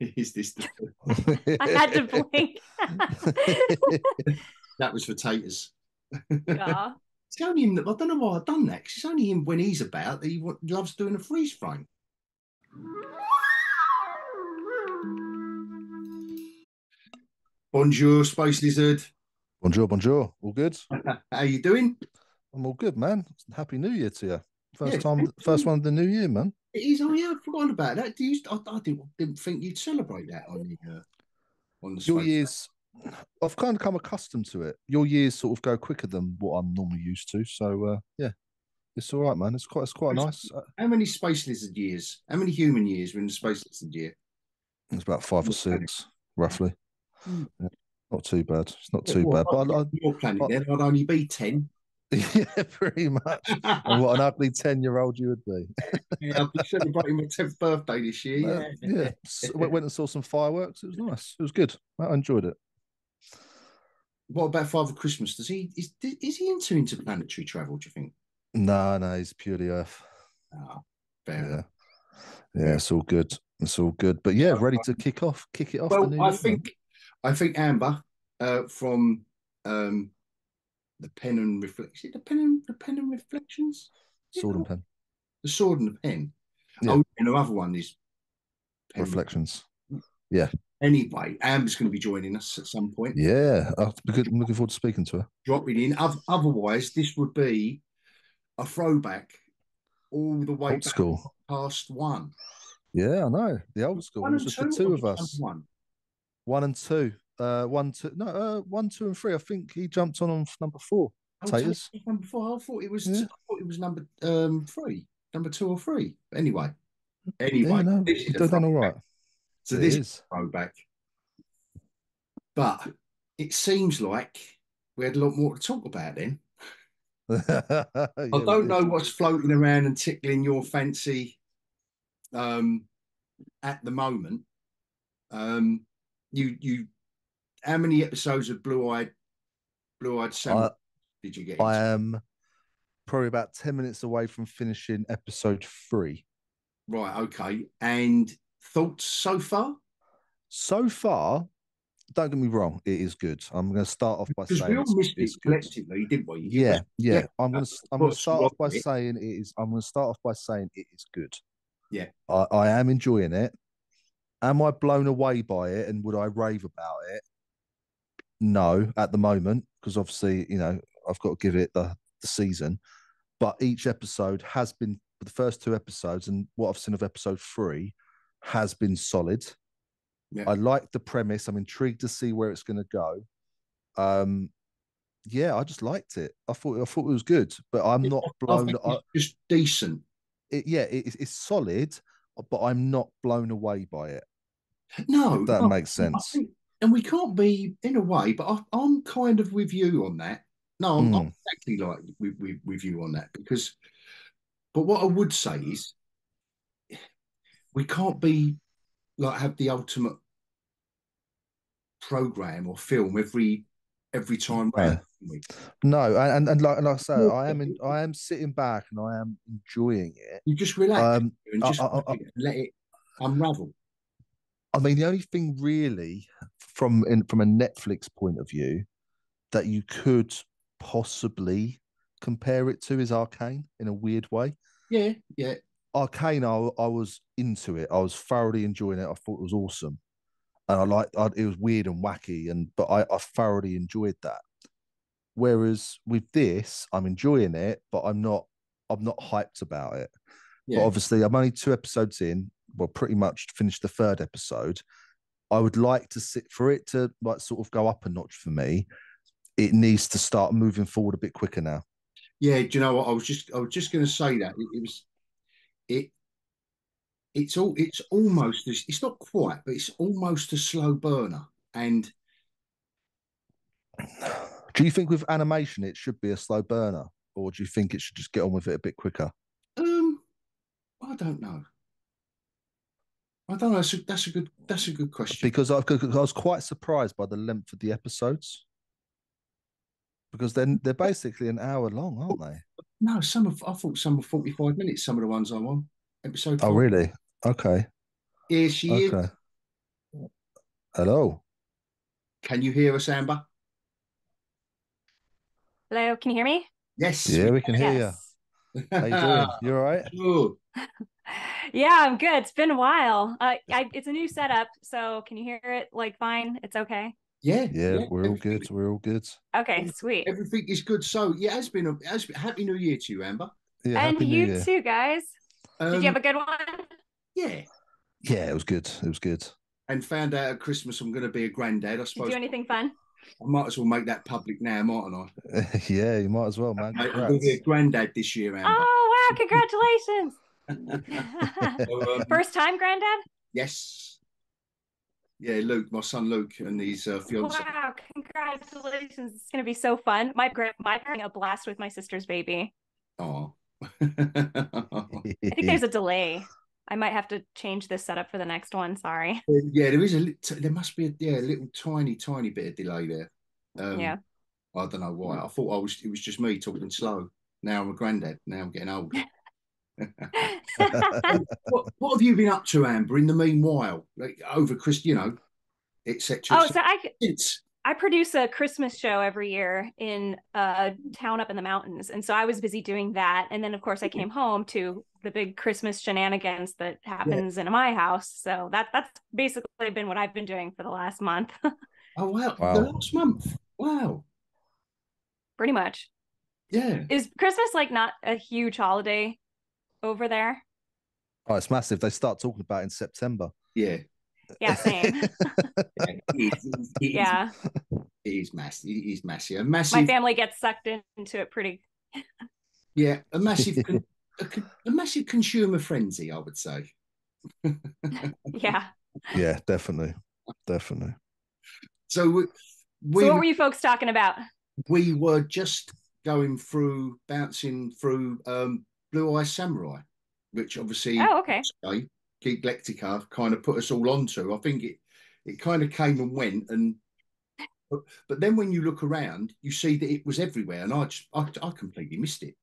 Is this I had to blink. that was for taters. Yeah. It's only him that I don't know why I've done that. 'Cause it's only him when he's about that loves doing a freeze frame. Bonjour, Space Lizard. Bonjour, bonjour. All good? How you doing? I'm all good, man. Happy New Year to you. Yeah, First one of the new year, man. it is. Oh yeah, I've forgotten about that. I didn't think you'd celebrate that on the Your space. years, I've kind of come accustomed to it. Your years sort of go quicker than what I'm normally used to. So yeah, it's all right, man. It's quite nice. How many Space Lizard years? How many human years were in the Space Lizard year? It's about 5 or 6, roughly. Hmm. Yeah, not too bad. It's not Yeah, too well, bad. But your planet then, I'd only be 10. yeah, pretty much. And what an ugly 10-year-old you would be. Yeah, I'll be celebrating my 10th birthday this year. Yeah. Went and saw some fireworks. It was nice. It was good. I enjoyed it. What about Father Christmas? Is he into interplanetary travel, do you think? No, he's purely Earth. Oh, fair Yeah. enough. Yeah, it's all good. It's all good. But yeah, ready to kick it off Well, the new year. I think Amber from the Pen and Reflection. The Pen and Reflections? Sword and pen. The Sword and the Pen. Yeah. Oh, and the other one is Pen Reflections. Yeah. Anyway, Amber's going to be joining us at some point. Yeah. I'm looking forward to speaking to her. Dropping in. Otherwise, this would be a throwback all the way Old back school. past one. Yeah, I know. The old school. It was just the two of us. One and two. 1, 2. No, 1, 2, and 3. I think he jumped on number 4. Taters. Number 4. I thought it was. Yeah. I thought it was number 3, number 2 or 3. Anyway, Yeah, no, they've done all right. So this is a throwback, but it seems like we had a lot more to talk about then. Yeah, I don't know what's floating around and tickling your fancy at the moment. You how many episodes of Blue-Eyed Samurai did you get into? I am probably about 10 minutes away from finishing episode 3. Right, okay. And thoughts so far? So far, don't get me wrong, it is good. I'm going to start off by saying we all missed it good. collectively, didn't we? Yeah. I'm going to start off by saying it is. I'm going to start off by saying it is good. Yeah, I am enjoying it. Am I blown away by it, and would I rave about it? No, at the moment, because obviously, I've got to give it the season. But each episode has been, the first 2 episodes, and what I've seen of episode 3 has been solid. Yeah. I like the premise. I'm intrigued to see where it's going to go. Yeah, I just liked it. I thought it was good, but I'm not blown. It's just decent. It's solid, but I'm not blown away by it. No, if that makes sense. And we can't be, in a way, but I'm kind of with you on that. No, I'm exactly like with you on that, because. But what I would say is, we can't be like have the ultimate program or film every time round. No, and like I say, I am sitting back and I am enjoying it. You just relax and just let it unravel. I mean, the only thing really from a Netflix point of view that you could possibly compare it to is Arcane in a weird way. Yeah. Arcane, I was into it. I was thoroughly enjoying it. I thought it was awesome. And it was weird and wacky, but I thoroughly enjoyed that. Whereas with this, I'm enjoying it, but I'm not hyped about it. Yeah. But obviously, I'm only 2 episodes in. Well, pretty much finished the 3rd episode. I would like to sit for it to like sort of go up a notch for me. It needs to start moving forward a bit quicker now. Yeah, do you know what? I was just going to say that it's almost, it's not quite, but it's almost a slow burner. And do you think with animation it should be a slow burner, or do you think it should just get on with it a bit quicker? I don't know. That's a good question. Because I was quite surprised by the length of the episodes. Because then they're basically an hour long, aren't they? No, I thought some were 45 minutes. Some of the ones I'm on episode 4. Oh, really? Okay. Yeah, she is. Hello. Can you hear us, Amber? Hello, can you hear me? Yes, Yeah, we we can hear you. Yes. How you doing? You all right? Sure. Yeah, I'm good. It's been a while. It's a new setup, so can you hear it like fine? It's okay. Yeah, Yeah, yeah. we're all good. We're all good. Okay, sweet. Everything is good. So, yeah, Happy New Year to you, Amber. Yeah, And happy New you Year. too, guys. Did you Um, have a good one? yeah, Yeah, it was good. It was good. and found out at Christmas I'm going to be a granddad. I Did you do suppose anything fun? I might as well make that public now, mightn't I? Yeah, you might as well, man. Mate, I'm going to be a Congrats. granddad this year, Amber. Oh, wow, congratulations. So, First time, granddad? yes, yeah, Luke, my son Luke, and his fiance. Wow, congratulations. It's gonna be so fun. My having a blast with my sister's baby. Oh, I think there's a delay. I might have to change this setup for the next one. Sorry. yeah, there must be a little tiny bit of delay there. Yeah. I don't know why. I thought it was just me talking slow. Now I'm a granddad. Now I'm getting old. What have you been up to, Amber? In the meanwhile, like over Chris, etc. Oh, so It's I produce a Christmas show every year in a town up in the mountains. And so I was busy doing that. And then of course I came home to the big Christmas shenanigans that yeah. happens in my house. So that's basically been what I've been doing for the last month. Oh wow, the Wow. last month. Wow. Pretty much. Yeah. Is Christmas like not a huge holiday over there? Oh, it's massive. They start talking about it in September. Yeah. Yeah, same. Yeah. Yeah. It is massive. It is massive. A My massive. family gets sucked into it pretty. Yeah. A massive consumer frenzy, I would say. Yeah. Yeah, definitely. Definitely. So So we what we were you folks talking about? we were just bouncing through Blue Eye Samurai, which obviously Oh, okay. Geek Lectica kind of put us all onto. I think it kind of came and went, and but then when you look around, you see that it was everywhere, and I completely missed it.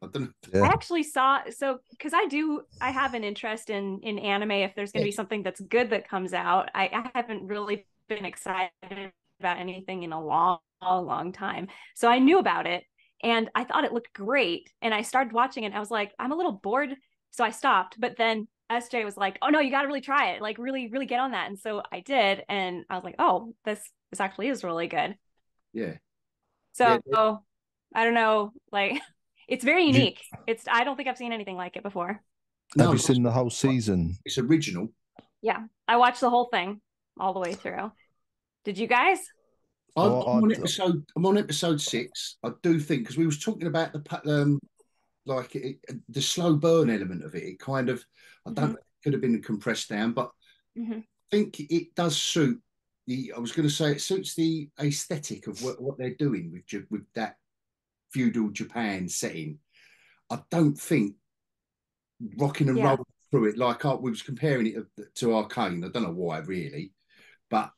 I don't know. I Yeah. actually saw so because I have an interest in anime if there's going to Yeah, be something that's good that comes out. I haven't really been excited about anything in a long time. So I knew about it and I thought it looked great and I started watching it and I was like I'm a little bored so I stopped. But then SJ was like, "Oh no, you got to really try it. Like really get on that." And so I did and I was like, "Oh, this actually is really good." yeah, yeah. So I don't know, like it's very You unique. I don't think I've seen anything like it before. have No, you seen the whole season? it's original. Yeah. I watched the whole thing all the way through. Did you guys? Oh, I'm on episode 6. I do think because we was talking about the slow burn element of it. It kind of I don't Mm-hmm. know, it could have been compressed down, but Mm-hmm. I think it does suit the. I was going to say it suits the aesthetic of what they're doing with that feudal Japan setting. I don't think rocking and Yeah. rolling through it like we was comparing it to Arcane. I don't know why really, but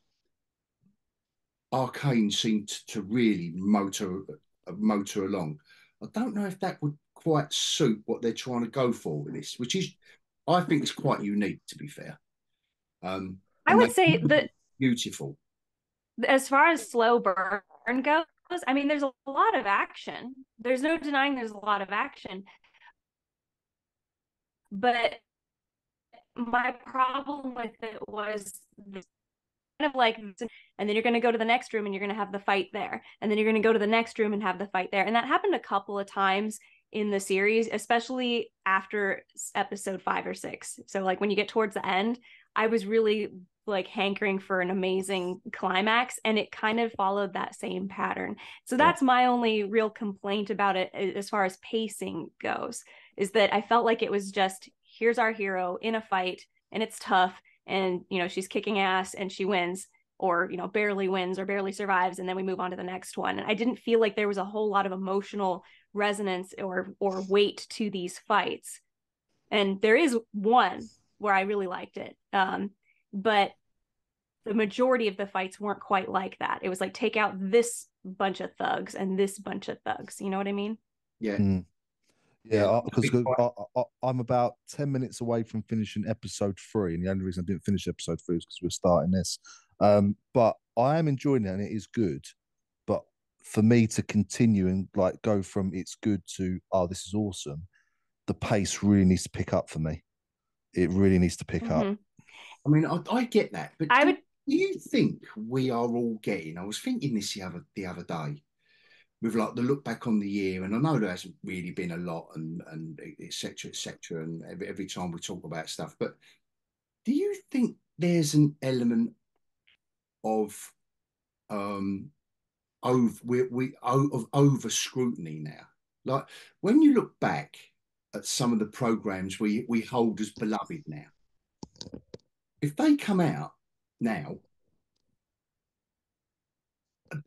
Arcane seemed to really motor along. I don't know if that would quite suit what they're trying to go for with this, which is I think it's quite unique to be fair. I And would they say that beautiful. as far as slow burn goes, I mean, there's a lot of action. There's no denying there's a lot of action. But my problem with it was kind of like, and then you're going to go to the next room and you're going to have the fight there. And then you're going to go to the next room and have the fight there. And that happened a couple of times in the series, especially after episode 5 or 6. So, like, when you get towards the end, I was really like hankering for an amazing climax and it kind of followed that same pattern. So Yeah, that's my only real complaint about it as far as pacing goes, is that I felt like it was just here's our hero in a fight and it's tough and she's kicking ass and she wins or barely wins or barely survives and then we move on to the next one. And I didn't feel like there was a whole lot of emotional resonance or weight to these fights. And there is one where I really liked it, but the majority of the fights weren't quite like that. It was like take out this bunch of thugs and this bunch of thugs, you know what I mean? yeah, Mm. yeah. Yeah, because I'm about 10 minutes away from finishing episode 3, and the only reason I didn't finish episode 3 is because we're starting this. But I am enjoying it and it is good. But for me to continue and like go from it's good to oh this is awesome, the pace really needs to pick up for me. It really needs to pick up. I mean, I get that, but I would. do you think we are all getting? I was thinking this the other day with like the look back on the year, and I know there hasn't really been a lot, and et cetera, and every time we talk about stuff, but do you think there's an element of over of over scrutiny now? Like when you look back at some of the programs we hold as beloved now, if they come out now,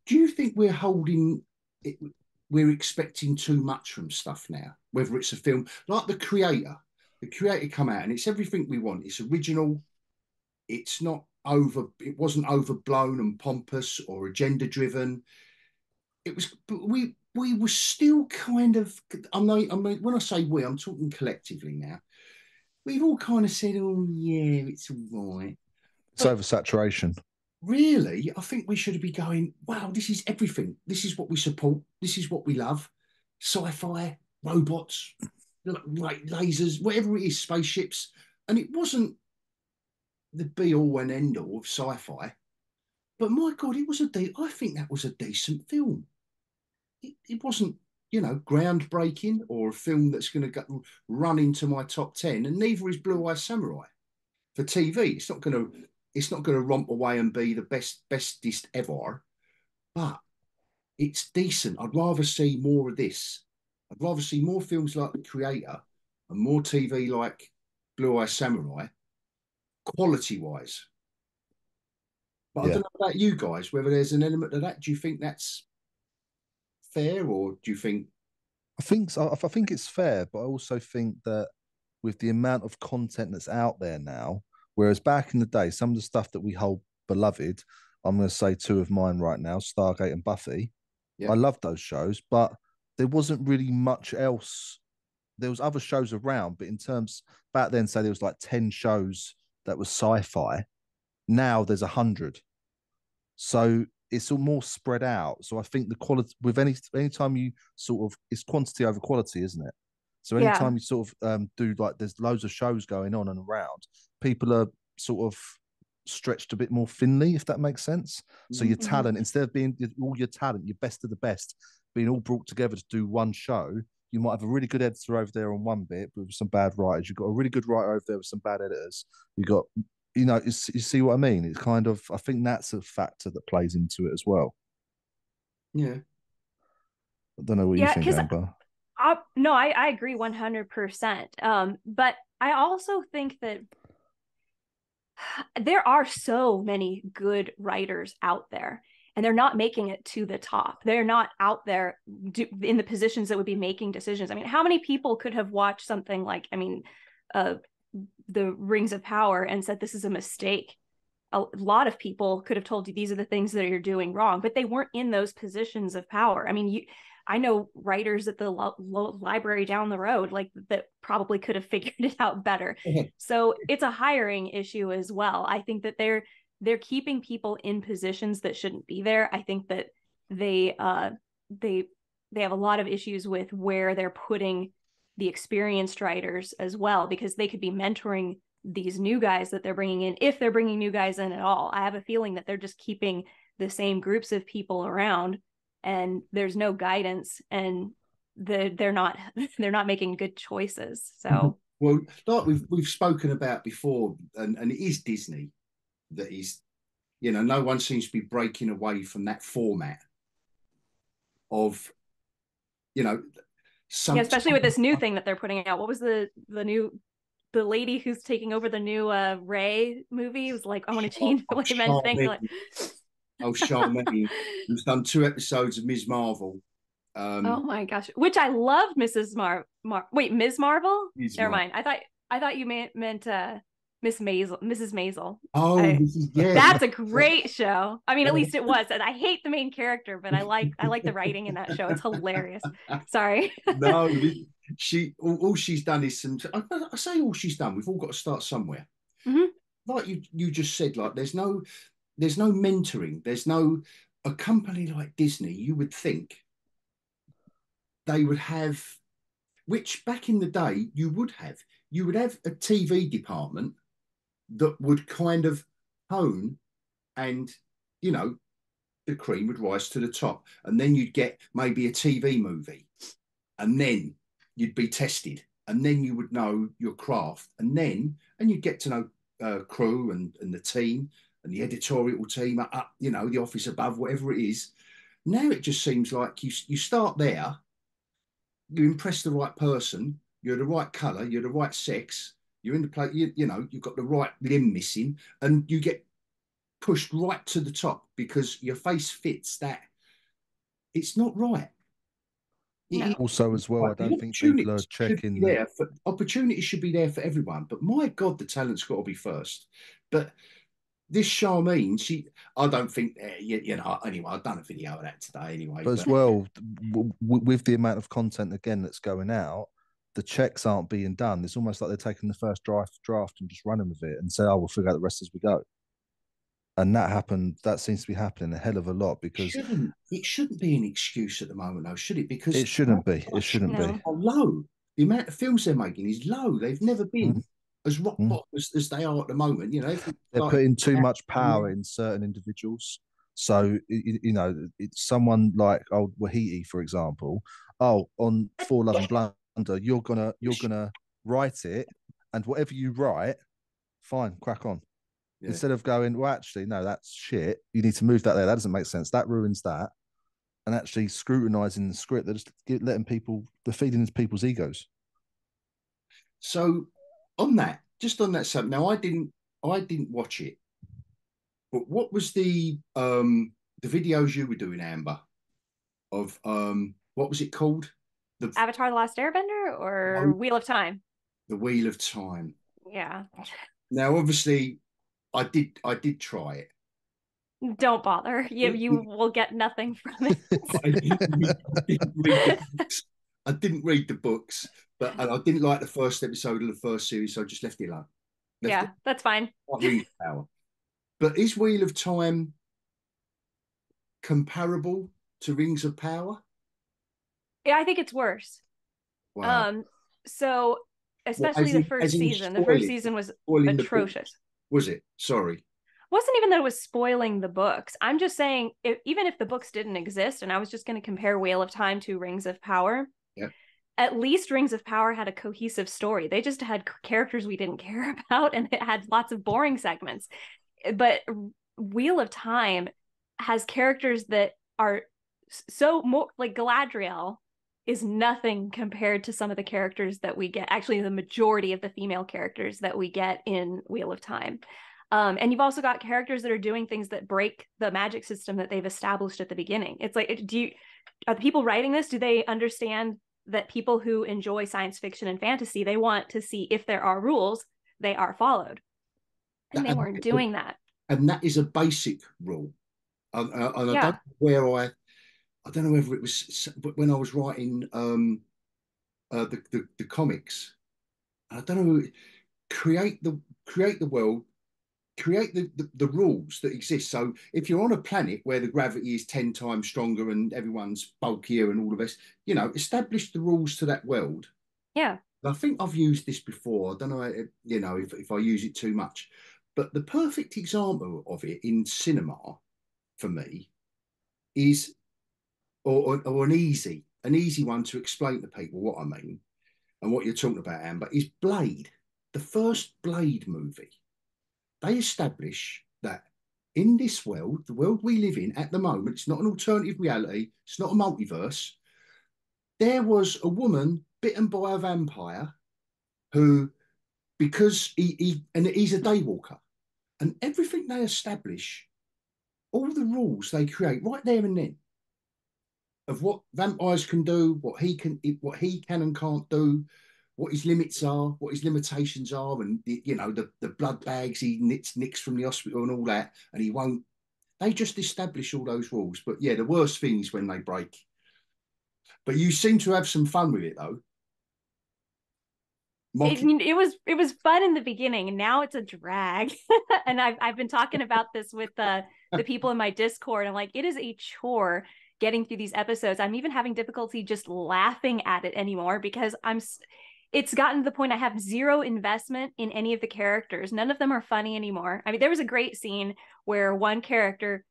do you think we're holding it? We're expecting too much from stuff now, whether it's a film like the creator come out and it's everything we want. It's original. It's not over. It wasn't overblown and pompous or agenda driven. It was, but we were still kind of. I mean, when I say we, I'm talking collectively now. We've all kind of said, "Oh yeah, it's all right." It's oversaturation. Really, I think we should be going, wow, this is everything. This is what we support. This is what we love. Sci-fi, robots, like lasers, whatever it is, spaceships. And it wasn't the be all and end all of sci-fi, but my God, it was I think that was a decent film. It wasn't, groundbreaking or a film that's going to run into my top 10, and neither is Blue Eye Samurai for TV. It's not going to romp away and be the bestest ever, but it's decent. I'd rather see more of this. I'd rather see more films like The Creator and more TV like Blue Eye Samurai, quality wise. But I Yeah. don't know about you guys, whether there's an element of that. Do you think that's fair, or do you think? I think so. I think it's fair, but I also think that with the amount of content that's out there now, whereas back in the day, some of the stuff that we hold beloved, I'm going to say two of mine right now, Stargate and Buffy. Yeah, I loved those shows, but there wasn't really much else. There was other shows around, but in terms back then, say there was like 10 shows that was sci-fi. Now there's 100. So it's all more spread out. So I think the quality with any time you sort of it's quantity over quality, isn't it? So Yeah. anytime you sort of do like there's loads of shows going on and around, people are sort of stretched a bit more thinly, if that makes sense. So your talent, instead of being all your talent, your best of the best, being all brought together to do one show, you might have a really good editor over there on one bit, but with some bad writers. You've got a really good writer over there with some bad editors. You got you see what I mean? It's kind of, I think that's a factor that plays into it as well. yeah. I don't know what you Yeah, think, because Amber. no, I agree 100%. But I also think that there are so many good writers out there, and they're not making it to the top. They're not out there in the positions that would be making decisions. I mean, how many people could have watched something like, the Rings of Power and said this is a mistake? A lot of people could have told you these are the things that you're doing wrong, but they weren't in those positions of power. I mean, I know writers at the library down the road like that probably could have figured it out better. So it's a hiring issue as well. I think that they're keeping people in positions that shouldn't be there. I think that they have a lot of issues with where they're putting the experienced writers as well, because they could be mentoring these new guys that they're bringing in, if they're bringing new guys in at all. I have a feeling that they're just keeping the same groups of people around, and there's no guidance, and they're not making good choices. So well, like we've spoken about before, and it is Disney that is, no one seems to be breaking away from that format of, yeah, especially with this new thing that they're putting out. What was the lady who's taking over the new Ray movie was like, I want to change the way men think. Like, Charmaine, who's done 2 episodes of Ms. Marvel. Oh my gosh, which I love, Wait, Ms. Marvel? Never mind. I thought you meant Mrs. Maisel. Oh, that's a great show. I mean, at least it was. And I hate the main character, but I like the writing in that show. It's hilarious. Sorry. No, all she's done is some. I say all she's done. We've all got to start somewhere. Mm-hmm. Like you just said, like there's no. there's no mentoring. There's no a company like Disney. You would think they would have, which back in the day you would have. You would have a TV department that would kind of hone and, you know, the cream would rise to the top, and then you'd get maybe a TV movie, and then you'd be tested, and then you would know your craft, and you'd get to know crew and the team and the editorial team up, you know, the office above, whatever it is. Now it just seems like you start there, you impress the right person, you're the right color, you're the right sex, you're in the place, you know, you've got the right limb missing, and you get pushed right to the top because your face fits that. It's not right. No. Also, as well, I The don't think people are opportunities should be checking the. there for opportunities should be there for everyone. But my God, the talent's got to be first. But this Charmaine, I don't think, you know, anyway, I've done a video of that today anyway. But as But well, with the amount of content again that's going out, the checks aren't being done. It's almost like they're taking the first draft and just running with it and say, "Oh, we'll figure out the rest as we go." And that happened. That seems to be happening a hell of a lot because it shouldn't be an excuse at the moment, though, should it? Because it shouldn't be. It shouldn't be. No. are low. The amount of films they're making is low. They've never been as rock Mm. bottom as they are at the moment. You know, They're putting too much power in certain individuals. So you know, it's someone like old Wahiti, for example. Oh, on For Love and Blunder, you're gonna write it, and whatever you write, fine, crack on. Yeah. Instead of going, well, actually, no, that's shit. You need to move that there. That doesn't make sense. That ruins that. And actually scrutinizing the script, they're just letting people, they're feeding into people's egos. So on that, just on that subject, now I didn't watch it, but what was the videos you were doing, Amber, of what was it called? The Avatar: The Last Airbender or Wheel of Time? the Wheel of Time. Yeah. Now, obviously, I did try it. Don't bother. You will get nothing from it. I didn't read the books. I didn't read the books, and I didn't like the first episode of the first series, so I just left it alone. Left Yeah, that's fine. Ring of Power. But is Wheel of Time comparable to Rings of Power? Yeah, I think it's worse. Wow. So Well, especially the first season. The first season was atrocious. Was it? Sorry. Wasn't even that it was spoiling the books. I'm just saying, even if the books didn't exist, and I was just going to compare Wheel of Time to Rings of Power, yeah, at least Rings of Power had a cohesive story. They just had characters we didn't care about, and it had lots of boring segments. But Wheel of Time has characters that are so more like Galadriel is nothing compared to some of the characters that we get. Actually, the majority of the female characters that we get in Wheel of Time. And you've also got characters that are doing things that break the magic system that they've established at the beginning. It's like, are the people writing this, do they understand that people who enjoy science fiction and fantasy, they want to see if there are rules, they are followed. And they weren't doing that. And that is a basic rule. And Yeah. I don't know where I don't know whether it was when I was writing the comics. I don't know, create the world, create the rules that exist. So if you're on a planet where the gravity is 10 times stronger and everyone's bulkier and all the rest, you know, establish the rules to that world. Yeah. I think I've used this before. I don't know, you know, if I use it too much, but the perfect example of it in cinema for me is, or an easy one to explain to people what I mean and what you're talking about, Amber, is Blade. The first Blade movie. They establish that in this world, the world we live in at the moment, it's not an alternative reality, it's not a multiverse. There was a woman bitten by a vampire who, because he's a daywalker, and everything they establish, all the rules they create right there and then of what vampires can do, what he can and can't do, what his limits are, what his limitations are, and the blood bags he nicks from the hospital and all that, and he won't. They just establish all those rules. But yeah, the worst thing is when they break. But you seem to have some fun with it, though. it was fun in the beginning, and now it's a drag. And I've been talking about this with the people in my Discord. I'm like, it is a chore getting through these episodes. I'm even having difficulty just laughing at it anymore because it's gotten to the point I have zero investment in any of the characters. None of them are funny anymore. I mean, there was a great scene where one character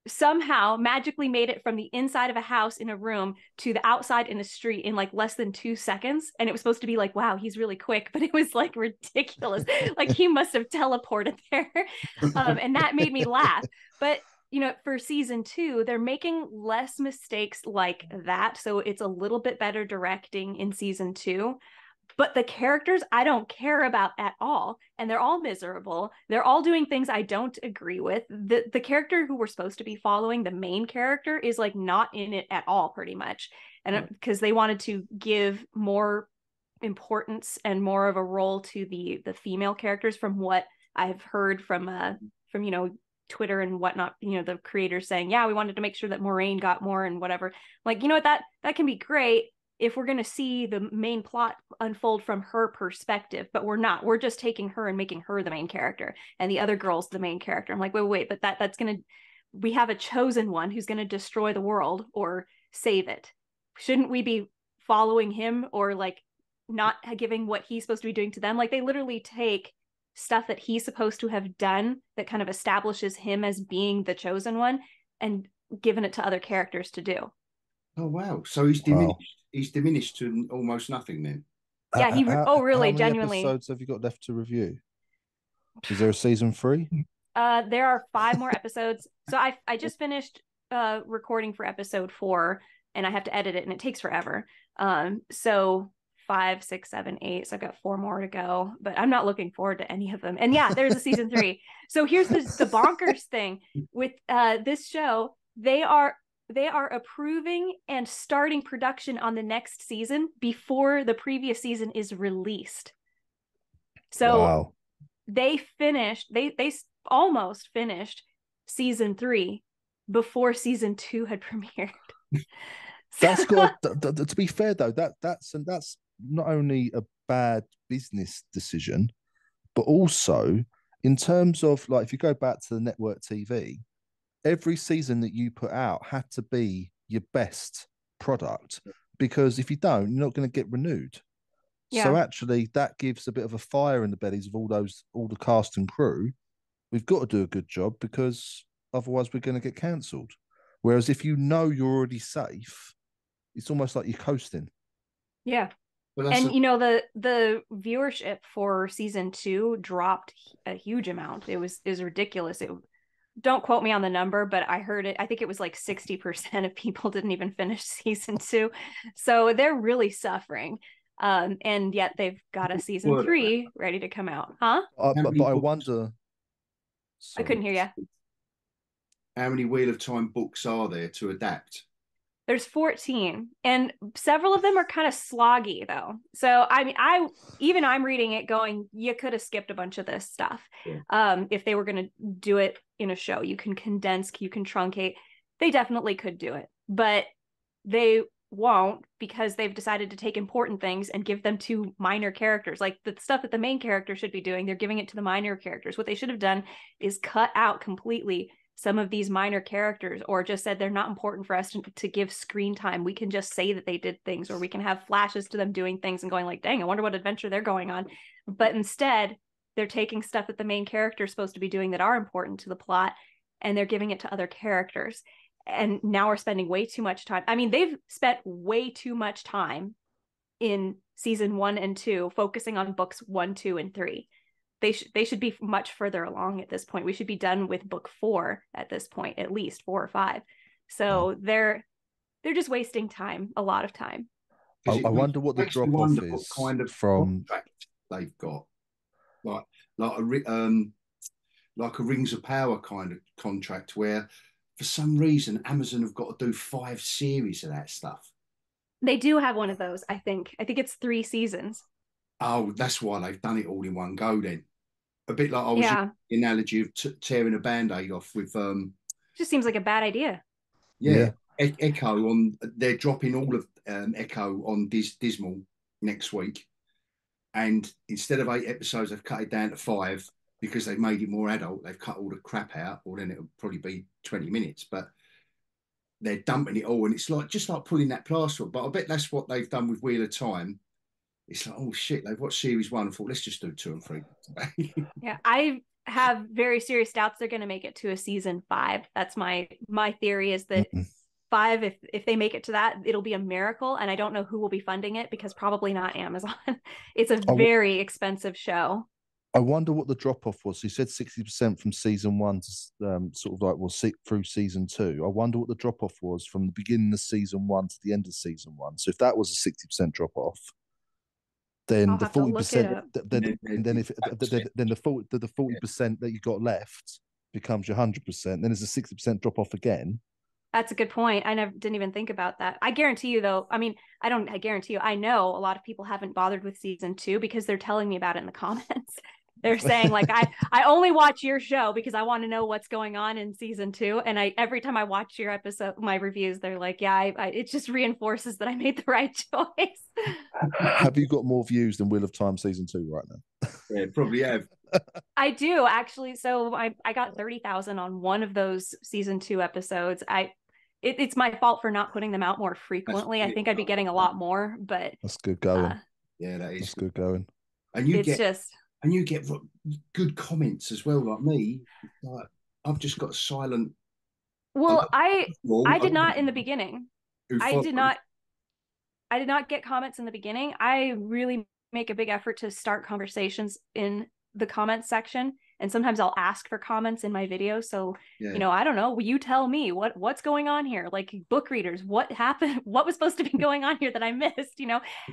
somehow magically made it from the inside of a house in a room to the outside in a street in like less than 2 seconds. And it was supposed to be like, wow, he's really quick, but it was like ridiculous. Like he must have teleported there. And that made me laugh. But for season 2, they're making less mistakes like that. So it's a little bit better directing in season 2. But the characters I don't care about at all, and they're all miserable. They're all doing things I don't agree with. The character who we're supposed to be following, the main character, is like not in it at all, pretty much. And because they wanted to give more importance and more of a role to the female characters, from what I've heard from Twitter and whatnot, the creators saying, yeah, we wanted to make sure that Moraine got more and whatever. Like, what, that can be great if we're going to see the main plot unfold from her perspective, but we're not. We're just taking her and making her the main character, and the other girl's the main character. I'm like, wait, but that's going to, we have a chosen one who's going to destroy the world or save it. Shouldn't we be following him, or like not giving what he's supposed to be doing to them? Like, they literally take stuff that he's supposed to have done that kind of establishes him as being the chosen one and given it to other characters to do. Oh wow! So he's diminished. He's diminished to almost nothing then. Yeah, really, how many genuinely. episodes have you got left to review? Is there a season 3? There are 5 more episodes. So I just finished recording for episode 4, and I have to edit it, and it takes forever. So 5, 6, 7, 8. So I've got 4 more to go, but I'm not looking forward to any of them. And yeah, there's a season 3. So here's the bonkers thing with this show. They are approving and starting production on the next season before the previous season is released. So wow. they almost finished season 3 before season 2 had premiered. That's got to be fair though. That's not only a bad business decision, but also in terms of, like, if you go back to the network TV, every season that you put out had to be your best product, because if you don't, you're not going to get renewed. Yeah. So actually that gives a bit of a fire in the bellies of all the cast and crew. We've got to do a good job, because otherwise we're going to get cancelled. Whereas if you're already safe, it's almost like you're coasting. Yeah. And the viewership for season 2 dropped a huge amount. It was ridiculous. Don't quote me on the number, but I heard it. I think it was like 60% of people didn't even finish season 2. So they're really suffering. And yet they've got a season 3 ready to come out. Huh? But I wonder. Sorry. I couldn't hear you. How many Wheel of Time books are there to adapt? There's 14, and several of them are kind of sloggy though. So I mean, I'm reading it going, you could have skipped a bunch of this stuff. Yeah. If they were going to do it in a show, you can condense, you can truncate. They definitely could do it, but they won't, because they've decided to take important things and give them to minor characters. Like the stuff that the main character should be doing, they're giving it to the minor characters. What they should have done is cut out completely some of these minor characters, or just said they're not important for us to give screen time. We can just say that they did things, or we can have flashes to them doing things and going like, dang, I wonder what adventure they're going on. But instead, they're taking stuff that the main character is supposed to be doing that are important to the plot, and they're giving it to other characters. And now we're spending way too much time. I mean, they've spent way too much time in season 1 and 2 focusing on books 1, 2, and 3. They should be much further along at this point. We should be done with book 4 at this point, at least 4 or 5. So they're just wasting time, a lot of time. I wonder what the drop off is kind of from contract they've got, like a Rings of Power kind of contract, where for some reason Amazon have got to do 5 series of that stuff. They do have one of those, I think. I think it's 3 seasons. Oh, that's why they've done it all in one go then. A bit like I was using the analogy of tearing a Band-Aid off with just seems like a bad idea. Yeah. Echo they're dropping all of Echo on Dismal next week. and instead of 8 episodes, they've cut it down to 5 because they've made it more adult. They've cut all the crap out, or then it'll probably be 20 minutes. But they're dumping it all, and it's like just like pulling that plaster off. But I bet that's what they've done with Wheel of Time. It's like, oh shit, they've watched series 1 and thought, let's just do 2 and 3 today. Yeah, I have very serious doubts they're going to make it to a season 5. That's my theory, is that 5, if they make it to that, it'll be a miracle, and I don't know who will be funding it, because probably not Amazon. It's a very expensive show. I wonder what the drop off was. He said 60% from season 1 to sort of like, well, through season 2. I wonder what the drop off was from the beginning of season 1 to the end of season 1. So if that was a 60% drop off, then the 40%, then the 40% that you got left becomes your 100%. Then there's a 60% drop off again. That's a good point. I didn't even think about that. I guarantee you, though. I mean, I guarantee you, I know a lot of people haven't bothered with season 2 because they're telling me about it in the comments. They're saying like, I only watch your show because I want to know what's going on in season 2. And every time I watch your episode, my reviews, they're like, yeah, it just reinforces that I made the right choice. Have you got more views than Wheel of Time season 2 right now? Yeah, probably have. I do, actually. So I got 30,000 on one of those season 2 episodes. It's my fault for not putting them out more frequently. I think I'd be getting a lot more, but that's good going. Yeah, that's good going. And you get good comments as well, like me. Like, I've just got a silent. Well, I did not in the beginning. I did not get comments in the beginning. I really make a big effort to start conversations in the comments section, and sometimes I'll ask for comments in my videos. So I don't know, you tell me what's going on here, like book readers, what happened, what was supposed to be going on here that I missed,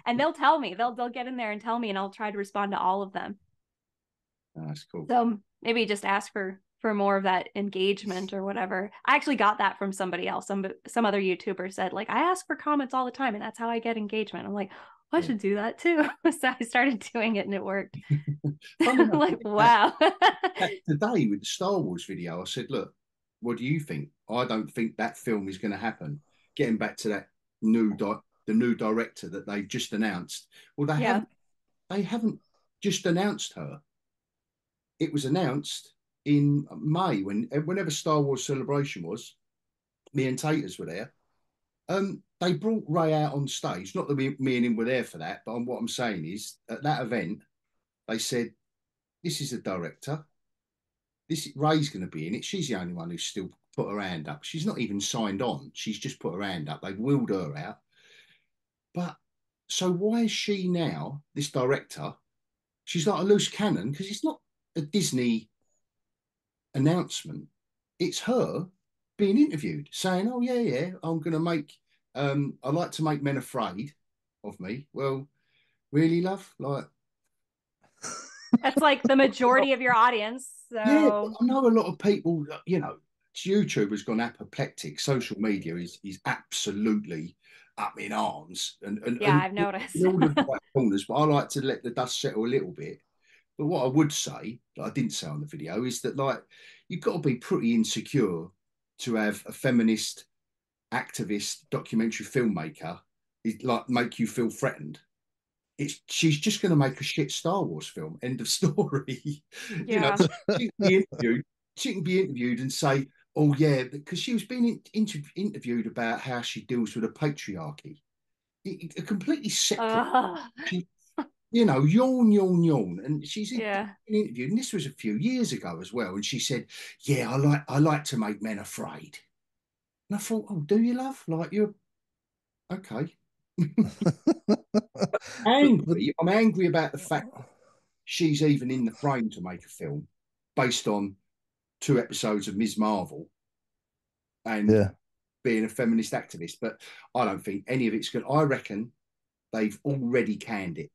and they'll tell me, they'll get in there and tell me, and I'll try to respond to all of them. Oh, that's cool. So maybe just ask for more of that engagement or whatever. I actually got that from somebody else. Some other YouTuber said, like, I ask for comments all the time and that's how I get engagement. I'm like, I should do that too. So I started doing it and it worked. Like, wow. Today with the Star Wars video, I said, look, what do you think? I don't think that film is going to happen. Getting back to that the new director that they've just announced. Well, they haven't just announced her. It was announced in May, whenever Star Wars Celebration was. Me and Taters were there. They brought Ray out on stage. Not that me and him were there for that, but what I'm saying is, at that event, they said, this is a director. Ray's going to be in it. She's the only one who's still put her hand up. She's not even signed on. She's just put her hand up. They've wheeled her out. But so why is she now, this director, she's like a loose cannon, because it's not a Disney announcement. It's her being interviewed, saying, oh, yeah, I'm going to make, I like to make men afraid of me. Well, really, love? Like, that's like the majority of your audience. So yeah, I know a lot of people, YouTube has gone apoplectic. Social media is absolutely up in arms. And I've noticed. In all the right corners, but I like to let the dust settle a little bit. But what I would say, that I didn't say on the video, is that, like, you've got to be pretty insecure to have a feminist, activist, documentary filmmaker like make you feel threatened. She's just going to make a shit Star Wars film. End of story. Yeah. She can be interviewed and say, "Oh yeah," because she was being interviewed about how she deals with a patriarchy. A completely separate. Yawn, and she's been interviewed, and this was a few years ago as well. And she said, "Yeah, I like to make men afraid." And I thought, "Oh, do you, love? Like, you're okay." I'm angry about the fact she's even in the frame to make a film based on 2 episodes of Ms. Marvel and being a feminist activist. But I don't think any of it's good. I reckon they've already canned it.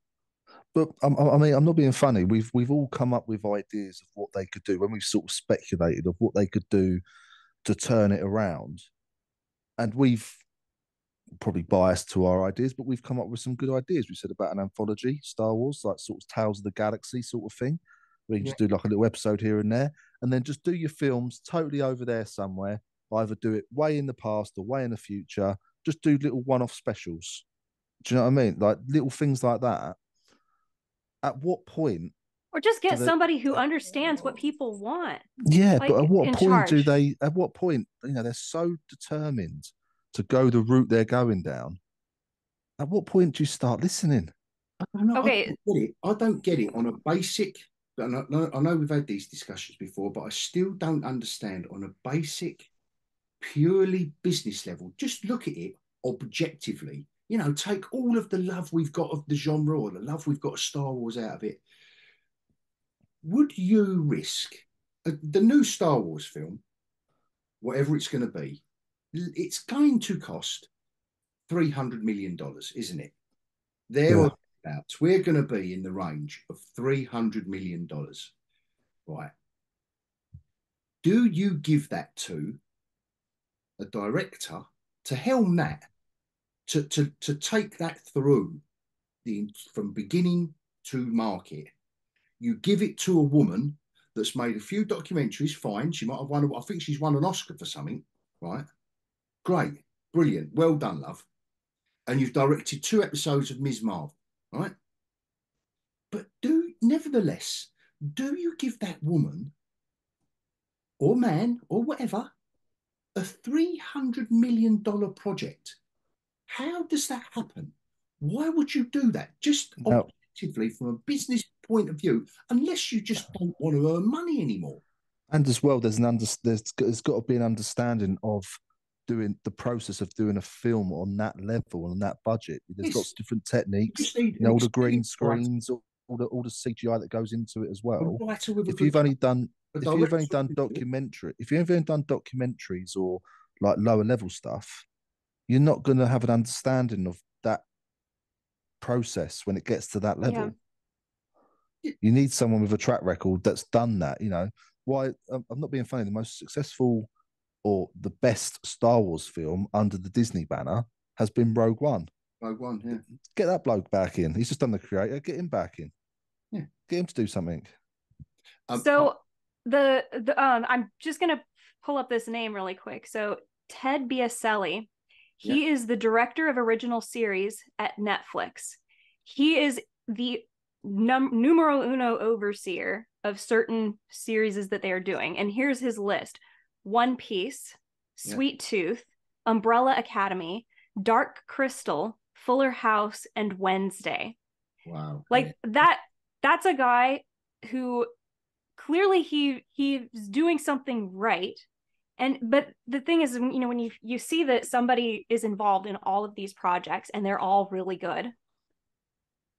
But I mean, I'm not being funny. We've all come up with ideas of what they could do when we've sort of speculated of what they could do to turn it around, and we've probably biased to our ideas, but we've come up with some good ideas. We said about an anthology, Star Wars, like sort of Tales of the Galaxy sort of thing, where you just do like a little episode here and there, and then just do your films totally over there somewhere. Either do it way in the past or way in the future. Just do little one-off specials. Do you know what I mean? Like little things like that. At what point Or just do get they? somebody who understands what people want, Yeah, but at like what in point do charge. they? At what point, they're so determined to go the route they're going down. At what point do you start listening? I Okay, don't get it. I don't get it on a basic. I know we've had these discussions before, but I still don't understand on a basic, purely business level. Just look at it objectively. Take all of the love we've got of the genre or the love we've got of Star Wars out of it. Would you risk the new Star Wars film, whatever it's going to be? It's going to cost $300 million, isn't it? There Yeah. or thereabouts. We're going to be in the range of $300 million, right? Do you give that to a director to helm that, to take that through from beginning to market? You give it to a woman that's made a few documentaries. Fine, she might have won. I think she's won an Oscar for something, right? Great, brilliant, well done, love. And you've directed 2 episodes of Ms. Marvel, right? But nevertheless, do you give that woman or man or whatever a $300 million project? How does that happen? Why would you do that? Just Now, objectively from a business point of view, unless you just don't want to earn money anymore. and as well, there's got to be an understanding of doing the process of doing a film on that level and on that budget. There's lots Yes, of different you techniques, just need an all the green experienced writer, screens, all the CGI that goes into it as a well. writer with a If good, you've only done a if you've only director. done documentary, if you've only done documentaries or like lower level stuff, you're not going to have an understanding of that process when it gets to that yeah, level. You need someone with a track record that's done that. Why? I'm not being funny. The most successful or the best Star Wars film under the Disney banner has been Rogue One. Rogue One, yeah. Get that bloke back in. He's just done the creator. Get him back in. Yeah. Get him to do something. so the I'm just gonna pull up this name really quick. So Ted Biaselli, yeah. he is the director of original series at Netflix. He is the numero uno overseer of certain series that they are doing. And here's his list: One Piece, Yeah. Sweet Tooth, Umbrella Academy, Dark Crystal, Fuller House, and Wednesday. Wow. Like that's a guy who clearly he's doing something right. But the thing is, when you see that somebody is involved in all of these projects and they're all really good,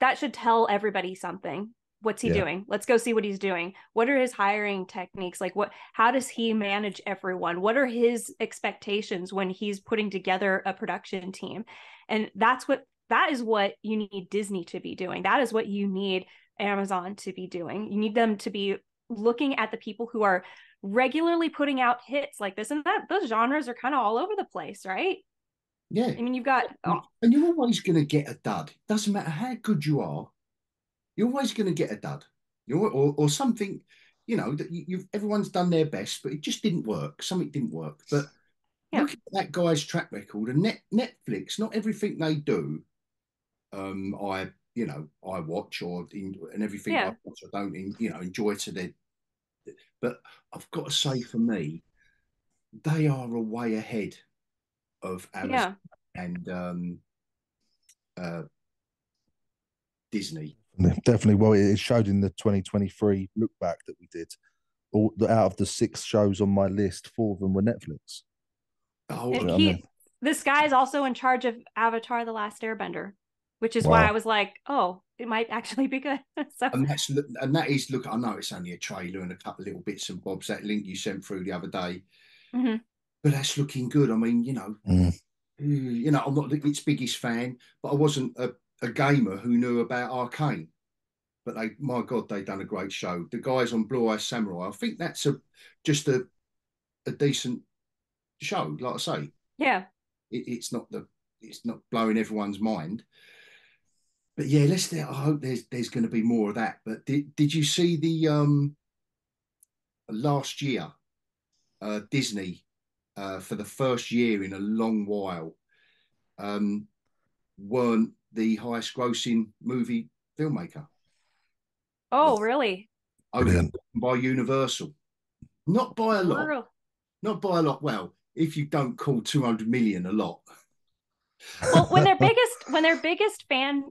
that should tell everybody something. What's he Yeah. doing? Let's go see what he's doing. What are his hiring techniques? Like how does he manage everyone? What are his expectations when he's putting together a production team? And that is what you need Disney to be doing. That is what you need Amazon to be doing. You need them to be looking at the people who are regularly putting out hits like this and that. Those genres are kind of all over the place, right? Yeah. I mean, you've got And you're always going to get a dud. Doesn't matter how good you are, you're always going to get a dud. Or something, that everyone's done their best, but it just didn't work. Something didn't work. But yeah, look at that guy's track record and Netflix. Not everything they do, I watch and everything I yeah, watch, I don't, enjoy to their. But I've got to say, for me, they are a way ahead of Amazon yeah. and uh, Disney. Definitely. Well, it showed in the 2023 look back that we did. Out of the 6 shows on my list, 4 of them were Netflix. Oh, Do you know what I mean? This guy is also in charge of Avatar: The Last Airbender, which is why I Wow. was like, oh, it might actually be good. So that is, look, I know it's only a trailer and a couple of little bits and bobs, that link you sent through the other day, mhm. but that's looking good. I mean, Mm. I'm not its biggest fan, but I wasn't a gamer who knew about Arcane. But my God, they done a great show. The guys on Blue Eye Samurai, I think that's just a decent show. Like I say, Yeah. it's not blowing everyone's mind. But yeah, I hope there's going to be more of that. But did you see the last year Disney for the first year in a long while um, weren't the highest grossing movie filmmaker? Oh, really? Brilliant. by Universal. Not by a lot. Real. Not by a lot. Well, if you don't call 200 million a lot. Well, when their biggest fan,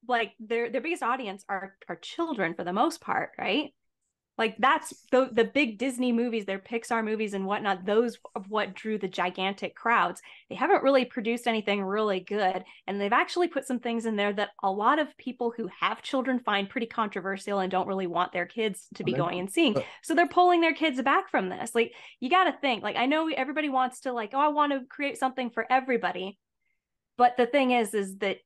like their biggest audience are children for the most part, right? Like that's the big Disney movies, their Pixar movies and whatnot, those of what drew the gigantic crowds. They haven't really produced anything really good. And they've actually put some things in there that a lot of people who have children find pretty controversial and don't really want their kids to be going and seeing. So they're pulling their kids back from this. Like, you got to think, like, I know everybody wants to, like, oh, I want to create something for everybody. But the thing is that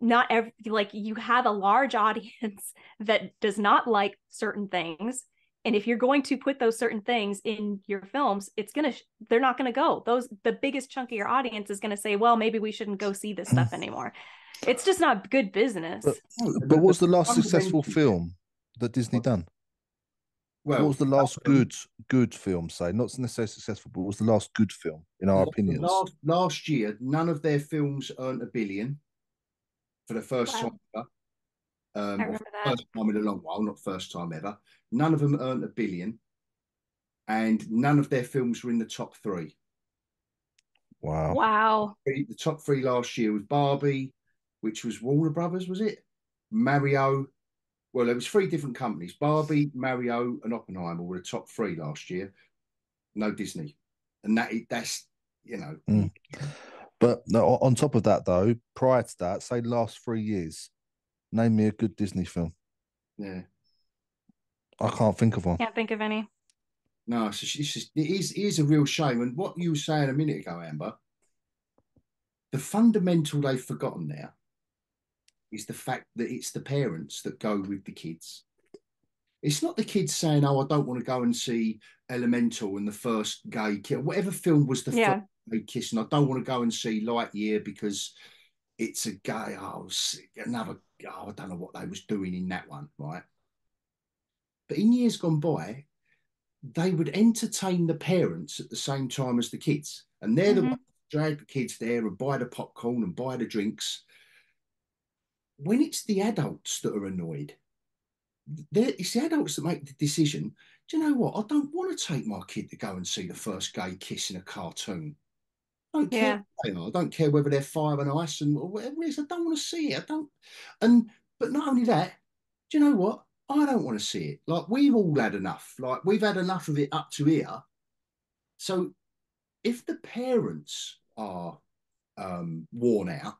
not every, like, you have a large audience that does not like certain things, and if you're going to put those certain things in your films, they're not going to go. The biggest chunk of your audience is going to say, well, maybe we shouldn't go see this stuff anymore. It's just not good business. But what's the last successful film that Disney done? Well, what was the last good film, say? Not necessarily successful, but what was the last good film, in our opinions? Last year, none of their films earned $1 billion for the first time ever. I remember that. First time in a long while, not first time ever. None of them earned $1 billion, and none of their films were in the top 3. Wow. The top 3 last year was Barbie, which was Warner Brothers, was it? Mario. Well, there was 3 different companies. Barbie, Mario, and Oppenheimer were the top 3 last year. No Disney. And that's, you know. Mm. But no, on top of that, though, prior to that, say last 3 years, name me a good Disney film. Yeah. I can't think of one. Can't think of any. No, so it is a real shame. And what you were saying a minute ago, Amber, the fundamental they've forgotten there is the fact that it's the parents that go with the kids. It's not the kids saying, oh, I don't want to go and see Elemental and the first gay kiss, whatever film was the first gay kiss, and I don't want to go and see Lightyear because it's a gay, I don't know what they was doing in that one, right? But in years gone by, they would entertain the parents at the same time as the kids. And they're the ones who drag the kids there and buy the popcorn and buy the drinks. When it's the adults that are annoyed, it's the adults that make the decision. Do you know what? I don't want to take my kid to go and see the first gay kiss in a cartoon. I don't care. I don't care whether they're fire and ice and whatever it is. I don't want to see it. But not only that, do you know what? I don't want to see it. Like, we've all had enough. Like, we've had enough of it up to here. So if the parents are worn out,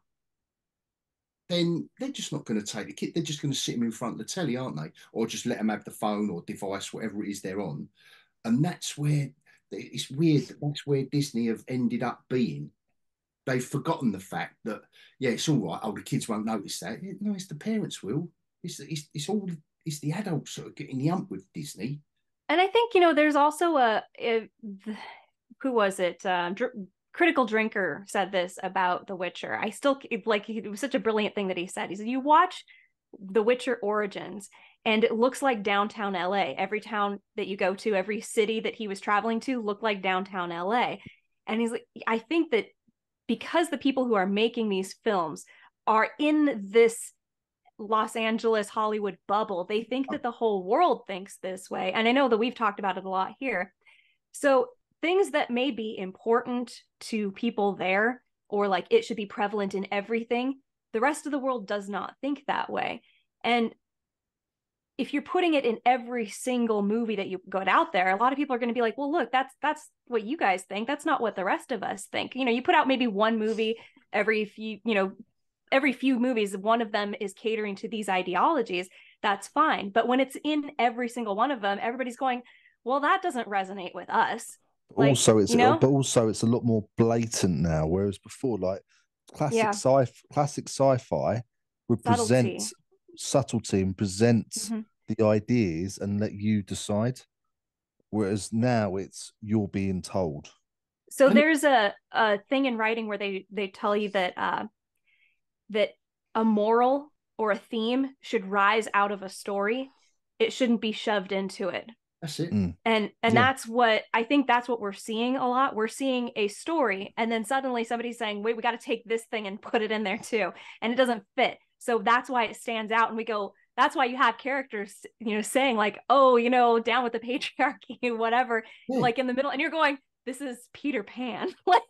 then they're just not going to take the kid. They're just going to sit them in front of the telly, aren't they? Or just let them have the phone or device, whatever it is they're on. And that's where it's weird. That's where Disney have ended up being. They've forgotten the fact that, yeah, it's all right. Oh, the kids won't notice that. No, it's the parents will. It's the adults that are getting the ump with Disney. And I think, there's also who was it? Critical Drinker said this about The Witcher. I still like, it was such a brilliant thing that he said. He said, you watch The Witcher Origins and it looks like downtown LA. Every town that you go to, every city that he was traveling to looked like downtown LA. And he's like, I think that because the people who are making these films are in this Los Angeles, Hollywood bubble, they think that the whole world thinks this way. And I know that we've talked about it a lot here. So things that may be important to people there, or like it should be prevalent in everything, the rest of the world does not think that way. And if you're putting it in every single movie that you got out there, a lot of people are going to be like, well, look, that's what you guys think. That's not what the rest of us think. You put out maybe one movie every few movies, one of them is catering to these ideologies. That's fine. But when it's in every single one of them, everybody's going, well, that doesn't resonate with us. Also, it's a lot more blatant now, whereas before, like classic sci-fi would present subtlety and present the ideas and let you decide, whereas now it's you're being told. So there's a thing in writing where they tell you that that a moral or a theme should rise out of a story. It shouldn't be shoved into it. That's it. And that's what I think, that's what we're seeing a lot. We're seeing a story and then suddenly somebody's saying, wait, we got to take this thing and put it in there too. And it doesn't fit. So that's why it stands out. And we go, that's why you have characters, saying like, oh, down with the patriarchy, whatever, Yeah. like in the middle, and you're going, this is Peter Pan. Like,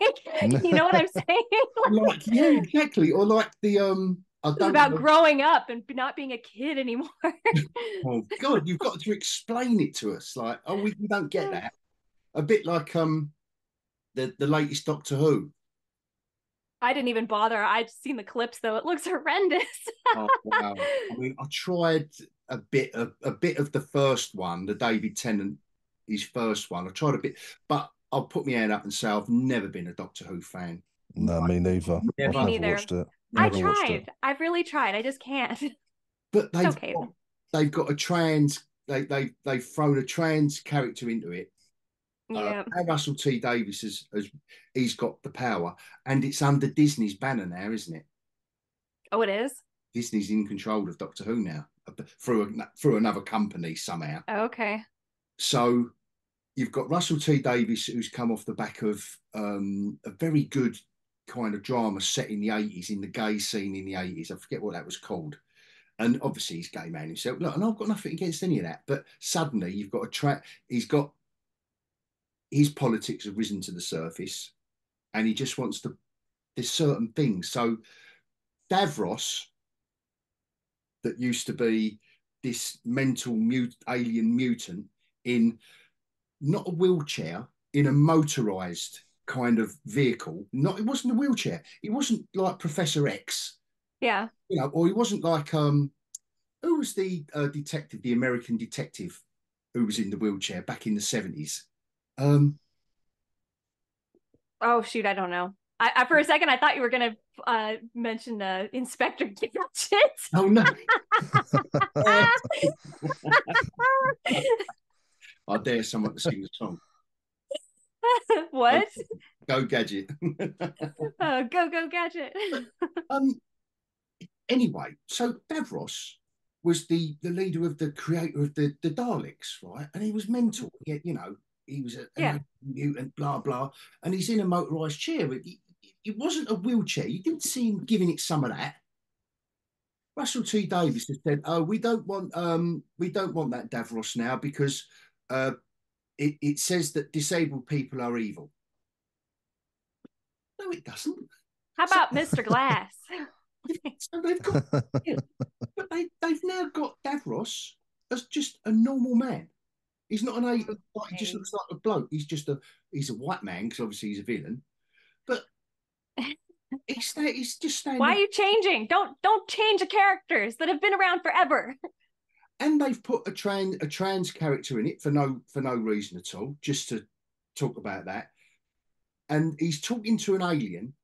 you know what I'm saying? Like, yeah, exactly. Or like the I It's don't about know. growing up and not being a kid anymore. Oh God, you've got to explain it to us. Like, oh, we don't get that. A bit like the latest Doctor Who. I didn't even bother. I'd seen the clips though. It looks horrendous. Oh wow. I mean, I tried a bit of the first one, the David Tennant, his first one. I tried a bit, but I'll put my hand up and say I've never been a Doctor Who fan. No, me neither. Never. Me I've never neither. watched it. I Never watched it. tried. I've really tried. I just can't. But It's okay. they've got a trans they've thrown a trans character into it. Yeah. And Russell T Davies has he's got the power, and it's under Disney's banner now, isn't it? Oh, it is? Disney's in control of Doctor Who now through another company somehow. Okay. So you've got Russell T Davies, who's come off the back of a very good kind of drama set in the 80s, in the gay scene in the 80s. I forget what that was called. And obviously he's a gay man himself. Look, and I've got nothing against any of that. But suddenly you've got he's got his politics have risen to the surface, and he just wants to. There's certain things. So Davros, that used to be this mental alien mutant in not a wheelchair, in a motorized kind of vehicle. Not, it wasn't a wheelchair. He wasn't like Professor X, Yeah. or he wasn't like who was the detective, the American detective who was in the wheelchair back in the 70s? Oh shoot, I don't know. I for a second I thought you were gonna mention Inspector Gadget. Oh no. I dare someone to sing the song. What? Go Gadget. Go Gadget. um. Anyway, so Davros was the leader of the creator of the Daleks, right? And he was mental. He was a mutant, blah blah, and he's in a motorized chair. It wasn't a wheelchair. You didn't see him giving it some of that. Russell T Davies has said, "Oh, we don't want that Davros now because it says that disabled people are evil." No, it doesn't. How about Mr. Glass? So they've got, yeah, but they've now got Davros as just a normal man. He's not an alien. Like, he just looks like a bloke. He's a white man because obviously he's a villain. But he's just standing. Why are you changing? Don't change the characters that have been around forever. And they've put a trans character in it for no reason at all, just to talk about that. And he's talking to an alien.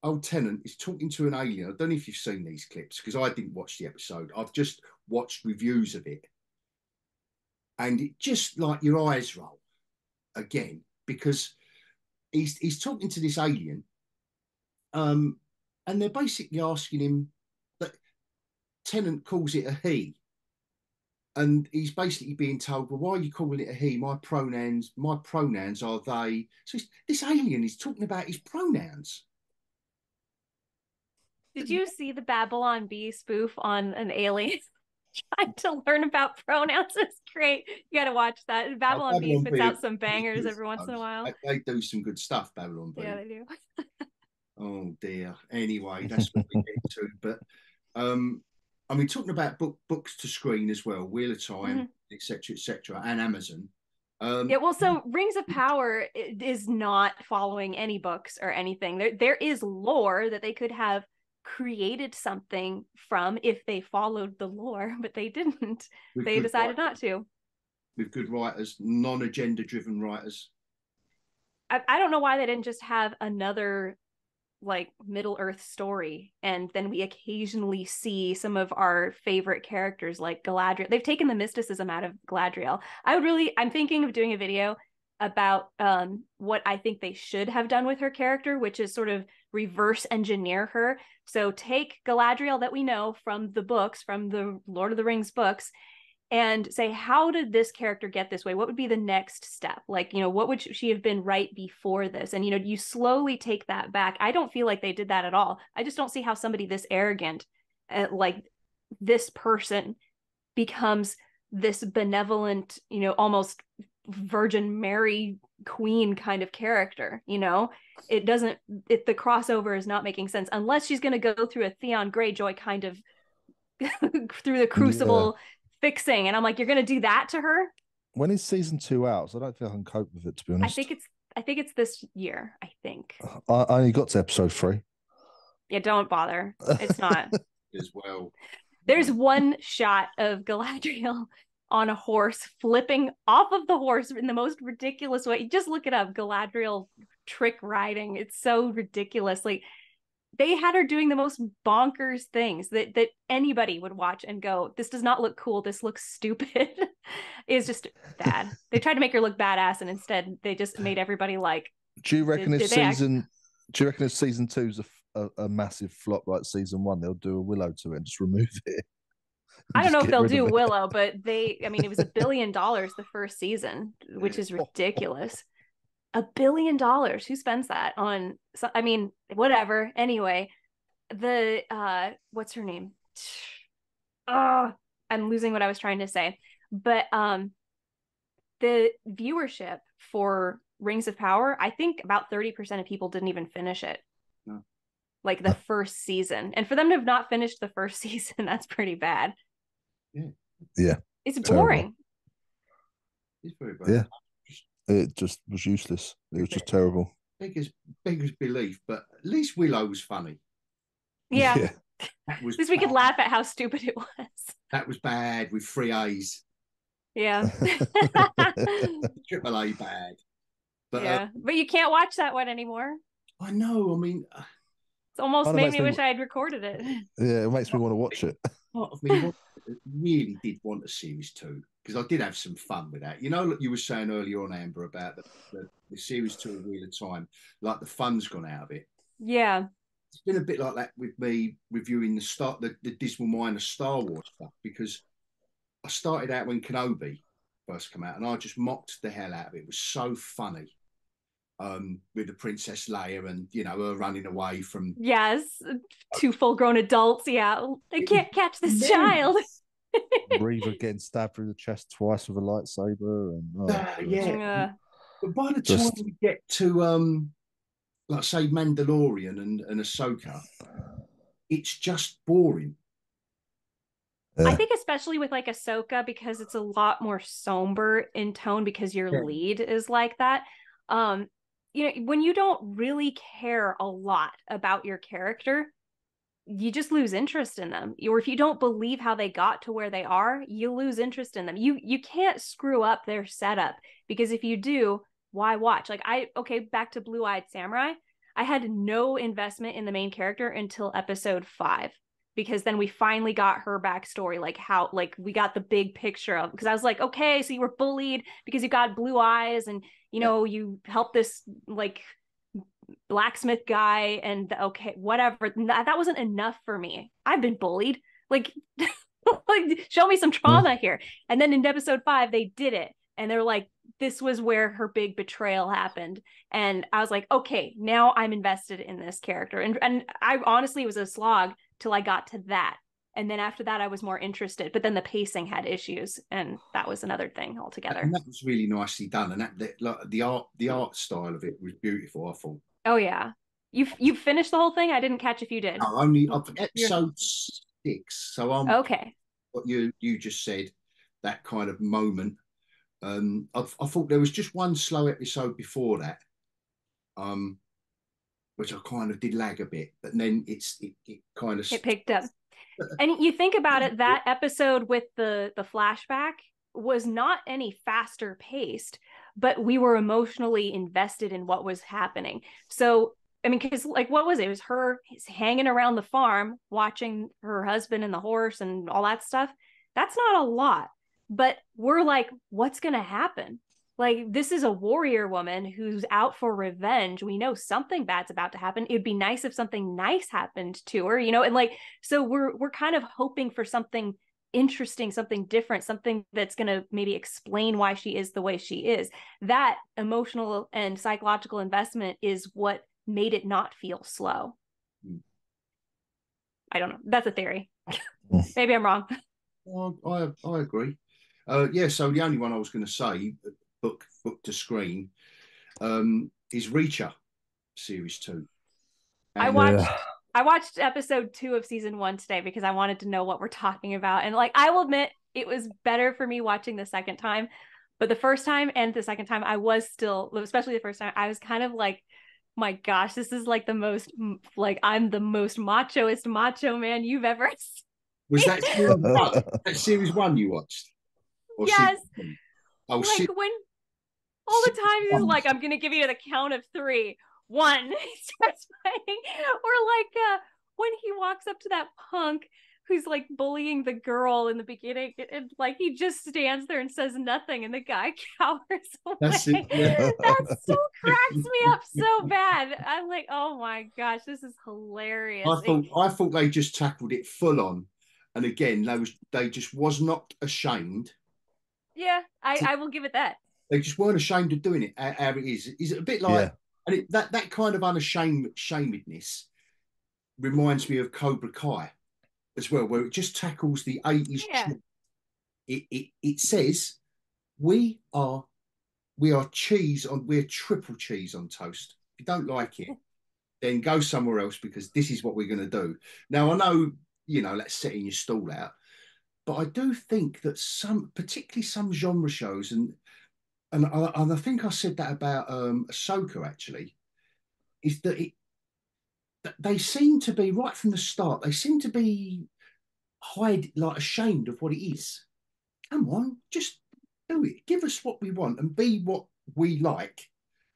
Old Tennant is talking to an alien. I don't know if you've seen these clips because I didn't watch the episode. I've just watched reviews of it. And it just like your eyes roll again because he's talking to this alien. And they're basically asking him that Tennant calls it a he. And he's basically being told, well, why are you calling it a he? My pronouns are they. So this alien is talking about his pronouns. Did you see the Babylon Bee spoof on an alien trying to learn about pronouns? It's great. You got to watch that. Babylon Bee puts out some bangers every once in a while. They do some good stuff, Babylon Bee. Yeah, they do. Oh dear. Anyway, that's what we get to. But I mean, talking about books to screen as well, Wheel of Time, etc., and Amazon. Yeah, well, so Rings of Power is not following any books or anything. There is lore that they could have created something from if they followed the lore, but they didn't. They decided not to. With good writers, non-agenda driven writers. I don't know why they didn't just have another like Middle Earth story, and then we occasionally see some of our favorite characters like Galadriel. They've taken the mysticism out of Galadriel. I'm thinking of doing a video about what I think they should have done with her character, which is sort of reverse engineer her. So take Galadriel that we know from the books, from the Lord of the Rings books, and say, how did this character get this way? What would be the next step? Like, what would she have been right before this? And, you slowly take that back. I don't feel like they did that at all. I just don't see how somebody this arrogant, like this person becomes this benevolent, almost Virgin Mary queen kind of character. The crossover is not making sense unless she's going to go through a Theon Greyjoy kind of through the crucible fixing, and I'm like, you're going to do that to her? When is season 2 out? So I don't think I can cope with it, to be honest. I think it's this year. I think I only got to episode 3. Yeah, don't bother. It's not. As well. There's one shot of Galadriel on a horse flipping off of the horse in the most ridiculous way. Just look it up. Galadriel trick riding. It's so ridiculous. Like, they had her doing the most bonkers things that anybody would watch and go, this does not look cool. This looks stupid. It's just bad. They tried to make her look badass, and instead they just made everybody like. Do you reckon if season 2 is a massive flop like season 1, they'll do a Willow to it and just remove it? I don't know if they'll do Willow, but it was $1 billion the first season, which is ridiculous. $1 billion. Who spends that on? Whatever. Anyway, what's her name? Oh, I'm losing what I was trying to say. But the viewership for Rings of Power, I think about 30% of people didn't even finish it. No. Like the first season. And for them to have not finished the first season, that's pretty bad. Yeah. It's boring. It's very bad. Yeah. It just was useless. It was just terrible. Biggest belief, but at least Willow was funny. Yeah. At least we could laugh at how stupid it was. That was bad with 3 A's. Yeah. Triple A bad. But, yeah. But you can't watch that one anymore. I know. I mean, it's almost made me wish I had recorded it. Yeah, it makes me want to watch it. Part of me really did want a series 2, because I did have some fun with that. Like you were saying earlier on, Amber, about the series 2 of Wheel of Time, like the fun's gone out of it. Yeah. It's been a bit like that with me reviewing the Dismal Mine of Star Wars stuff, because I started out when Kenobi first came out, and I just mocked the hell out of it. It was so funny. With the Princess Leia and her running away from 2 full-grown adults. Yeah, they can't catch this child. Reaver getting stabbed through the chest twice with a lightsaber, and But by the time we get to like say Mandalorian and Ahsoka, it's just boring. I think especially with like Ahsoka, because it's a lot more somber in tone, because your lead is like that. When you don't really care a lot about your character, you just lose interest in them. Or if you don't believe how they got to where they are, you lose interest in them. You can't screw up their setup, because if you do, why watch? Like back to Blue-Eyed Samurai. I had no investment in the main character until episode 5, because then we finally got her backstory, we got the big picture of, because I was like, okay, so you were bullied because you got blue eyes, and you helped this like blacksmith guy, and okay, whatever. That wasn't enough for me. I've been bullied. Like, show me some trauma here. And then in episode 5, they did it, and they're like, this was where her big betrayal happened. And I was like, okay, now I'm invested in this character. And I honestly, it was a slog till I got to that. And then after that, I was more interested. But then the pacing had issues, and that was another thing altogether. And that was really nicely done. And the art style of it was beautiful, I thought. Oh yeah, you finished the whole thing? I didn't catch if you did. No, only episode 6. So I'm okay. What you just said, that kind of moment. I thought there was just one slow episode before that, which I kind of did lag a bit, but then it kind of picked up. And you think about it, that episode with the flashback was not any faster paced, but we were emotionally invested in what was happening. So, I mean, because like, what was it? It was her hanging around the farm, watching her husband and the horse and all that stuff. That's not a lot, but we're like, what's going to happen? Like, this is a warrior woman who's out for revenge. We know something bad's about to happen. It'd be nice if something nice happened to her, and like, so we're kind of hoping for something interesting, something different, something that's going to maybe explain why she is the way she is. That emotional and psychological investment is what made it not feel slow. I don't know. That's a theory. Mm. Maybe I'm wrong. I agree. Yeah, so the only one I was going to say, book to screen, is Reacher series 2. I And watched Yeah. I watched episode 2 of season 1 today because I wanted to know what we're talking about. And like I will admit it was better for me watching the second time. But the first time and the second time I was still, especially the first time, I was kind of like, my gosh, this is like the most like I'm the most machoist macho man you've ever was seen. that series one? That series 1 you watched? Or series Yes. two? Oh, Like when all the series time he's 1. like, I'm gonna give you the count of 3. 1, he starts fighting. Or like when he walks up to that punk who's like bullying the girl in the beginning, and like he just stands there and says nothing, and the guy cowers away. That's it. Yeah. That so cracks me up so bad. I'm like, oh my gosh, this is hilarious. I thought they just tackled it full on, and again they just was not ashamed. Yeah, I will give it that. They just weren't ashamed of doing it. How it is. Is it a bit like, Yeah. and that kind of unashamedness reminds me of Cobra Kai as well, where it just tackles the 80s. Yeah. It says we are we're triple cheese on toast. If you don't like it, then go somewhere else because this is what we're going to do. Now I know, that's setting your stall out, but I do think that particularly some genre shows, and I think I said that about Ahsoka actually, is that they seem to be right from the start. They seem to be ashamed of what it is. Come on, just do it. Give us what we want and be what we like,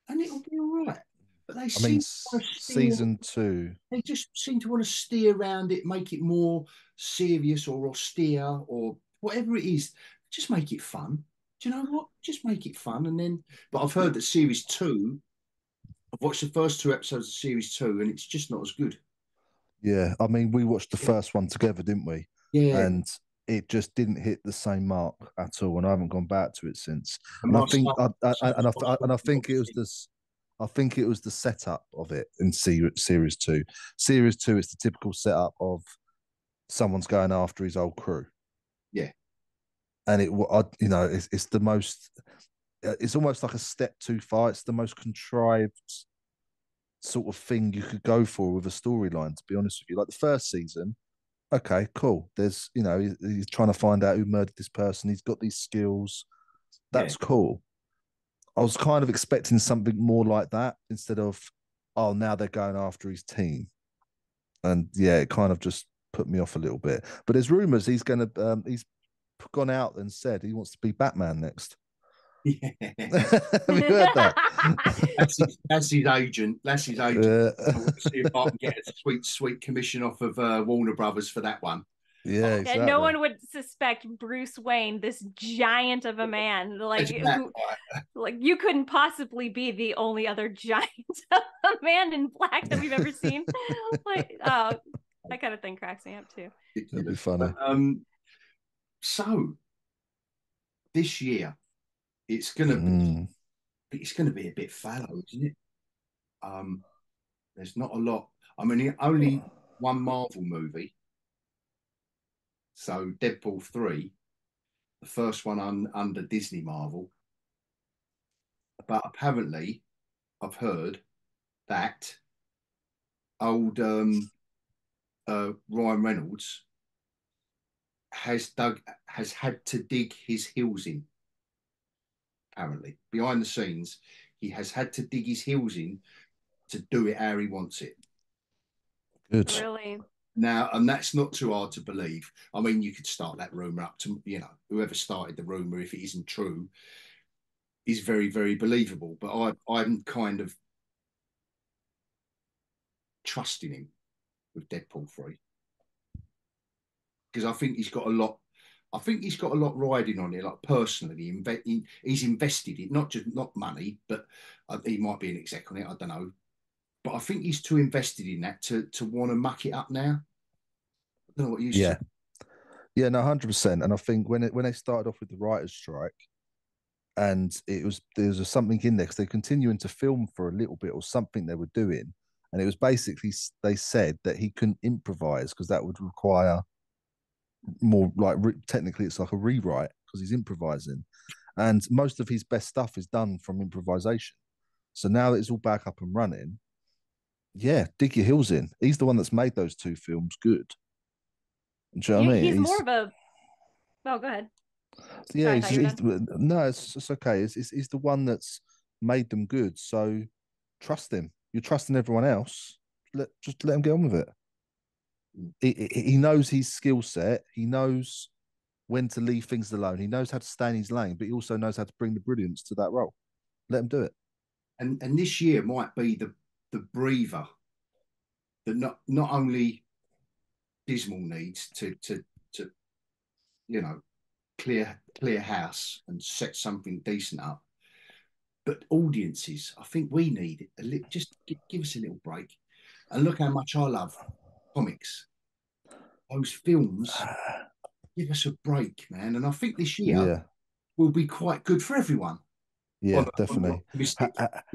and it'll be all right. But I mean, season 2. they just seem to want to steer around it, make it more serious or austere or whatever it is. Just make it fun. Do you know what? Just make it fun. And then, but I've heard that series 2, I've watched the first 2 episodes of series 2, and it's just not as good. Yeah, I mean, we watched the first one together, didn't we? Yeah. And it just didn't hit the same mark at all, and I haven't gone back to it since. And And I my think, son- and I think it was this. I think it was the setup of it in series 2. Series 2 is the typical setup of someone's going after his old crew. Yeah. And it's the most. It's almost like a step too far. It's the most contrived sort of thing you could go for with a storyline. To be honest with you, like the first season, okay, cool. There's, he's trying to find out who murdered this person. He's got these skills. That's cool. I was kind of expecting something more like that instead of, oh, now they're going after his team. And yeah, it kind of just put me off a little bit. But there's rumors he's gone out and said he wants to be Batman next. Yeah. Have you heard that? That's his agent. That's his agent. I want to see if I can get a sweet commission off of Warner Brothers for that one. Yeah, exactly. And no one would suspect Bruce Wayne, this giant of a man, like you couldn't possibly be the only other giant of a man in black that we've ever seen. Like, oh, that kind of thing cracks me up too. That'd be funny. So this year, it's gonna be a bit fallow, isn't it? There's not a lot. I mean, only one Marvel movie. So Deadpool 3, the first one under Disney Marvel. But apparently, I've heard that old Ryan Reynolds has had to dig his heels in. Apparently, behind the scenes, he has had to dig his heels in to do it how he wants it. Good. Really? Now, and that's not too hard to believe. I mean, you could start that rumor up to, whoever started the rumor, if it isn't true, is very, very believable. But I'm kind of trusting him with Deadpool 3 because I think he's got a lot. I think he's got a lot riding on it. Like personally, he's invested in not money, but he might be an exec on it. I don't know, but I think he's too invested in that to want to muck it up now. I don't know what you say. Yeah, no, 100%. And I think when they started off with the writers' strike, and there was something in there because they're continuing to film for a little bit or something they were doing, and it was basically they said that he couldn't improvise because that would require more like technically it's like a rewrite because he's improvising, and most of his best stuff is done from improvisation. So now that it's all back up and running, yeah, dig your heels in. He's the one that's made those two films good. Do you know what I mean? He's more of a. Oh, go ahead. Yeah, Sorry, I thought you were done. no, it's okay. It's the one that's made them good. So trust him. You're trusting everyone else. Just let him get on with it. He knows his skill set. He knows when to leave things alone. He knows how to stay in his lane, but he also knows how to bring the brilliance to that role. Let him do it. And this year might be the breather that not only Dismal needs to you know clear house and set something decent up, but audiences. I think we need just give us a little break. And look how much I love comics. Those films give us a break, man. And I think this year Yeah, will be quite good for everyone. yeah, definitely.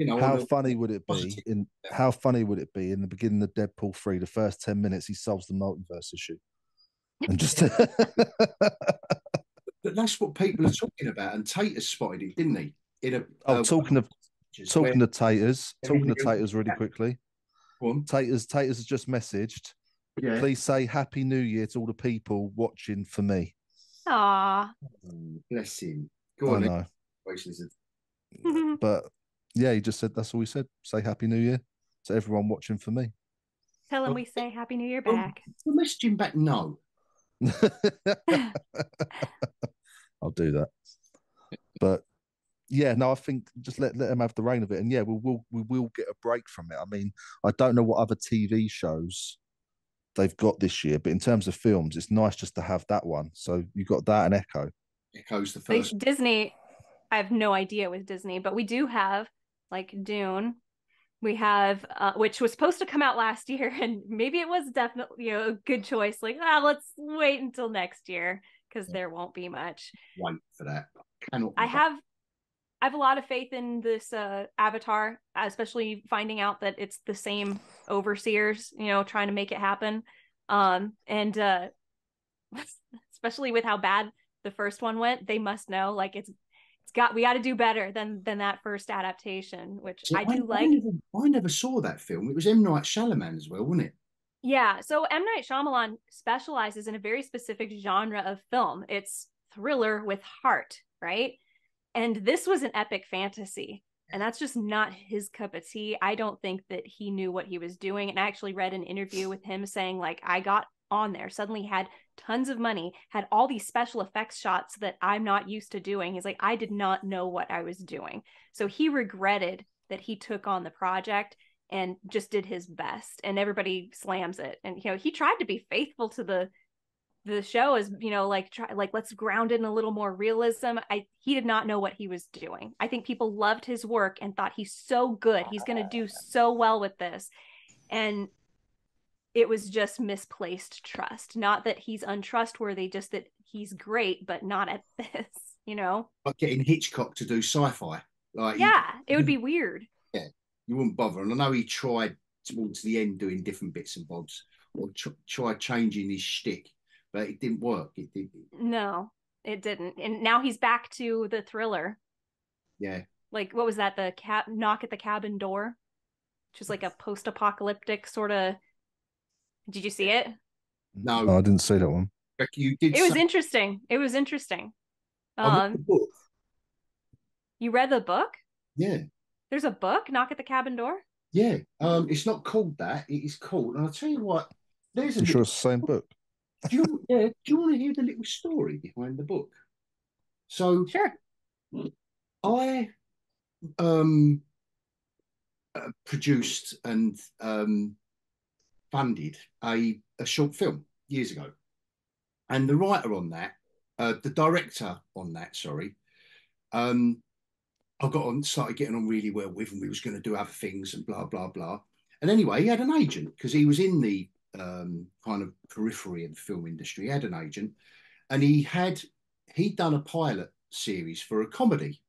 How on a funny would it be positive. in how funny would it be in the beginning of Deadpool 3, the first 10 minutes he solves the multiverse issue. And just But that's what people are talking about. And Tater spotted it, didn't he? In a talking of taters really quickly. One. Taters has just messaged. Yeah. Please say Happy New Year to all the people watching for me. Aw. Bless him. Go on. I know. But yeah, he just said that's all he said. Say Happy New Year to everyone watching for me. Tell him we say Happy New Year back. We'll message him back. No. I'll do that. But yeah, no, I think just let him have the reign of it, and yeah, we will get a break from it. I mean, I don't know what other TV shows they've got this year, but in terms of films, it's nice just to have that one. So you got that and Echo. Echo's the first. Disney, I have no idea with Disney, but we do have like Dune. We have which was supposed to come out last year, and maybe it was definitely a good choice. Like, let's wait until next year because there won't be much. Wait for that. Cannot. I have a lot of faith in this Avatar, especially finding out that it's the same overseers, trying to make it happen. And especially with how bad the first one went, they must know like we got to do better than that first adaptation, which I do like. I never saw that film. It was M. Night Shyamalan as well, wasn't it? Yeah. So M. Night Shyamalan specializes in a very specific genre of film. It's thriller with heart, right? And this was an epic fantasy. And that's just not his cup of tea. I don't think that he knew what he was doing. And I actually read an interview with him saying, like, I got on there, suddenly had tons of money, had all these special effects shots that I'm not used to doing. He's like, I did not know what I was doing. So he regretted that he took on the project and just did his best. And everybody slams it. And, he tried to be faithful to the show as let's ground it in a little more realism. He did not know what he was doing. I think people loved his work and thought he's so good, he's going to do so well with this, and it was just misplaced trust. Not that he's untrustworthy, just that he's great but not at this. Like getting Hitchcock to do sci-fi. It would be weird. Yeah, you wouldn't bother. And I know he tried towards the end doing different bits and bobs, or tried changing his shtick, but it didn't work. No, it didn't. And now he's back to the thriller. Yeah. Like, what was that? The knock at the cabin door, which is like a post-apocalyptic sort of. Did you see it? No, I didn't see that one. You did. It was interesting. It was interesting. I read the book. You read the book? Yeah. There's a book, Knock at the Cabin Door? Yeah. It's not called that. It is called, and I'll tell you what, there's a sure it's the same book. Do you want to hear the little story behind the book? So sure. I produced and funded a short film years ago, and the writer on that, the director on that, sorry, I started getting on really well with, and we was going to do other things and blah blah blah. And anyway, he had an agent because he was in the kind of periphery of the film industry. He had an agent, and he'd done a pilot series for a comedy,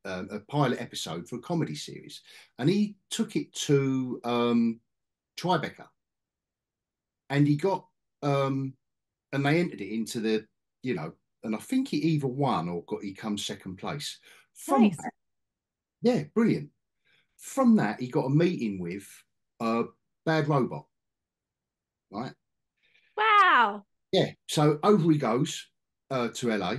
a pilot episode for a comedy series, and he took it to Tribeca, and he got and they entered it into the, you know, and I think he either won or he come second place. From Nice. that, yeah, brilliant. From that, he got a meeting with Bad Robot, right? Wow. Yeah. So over he goes to LA,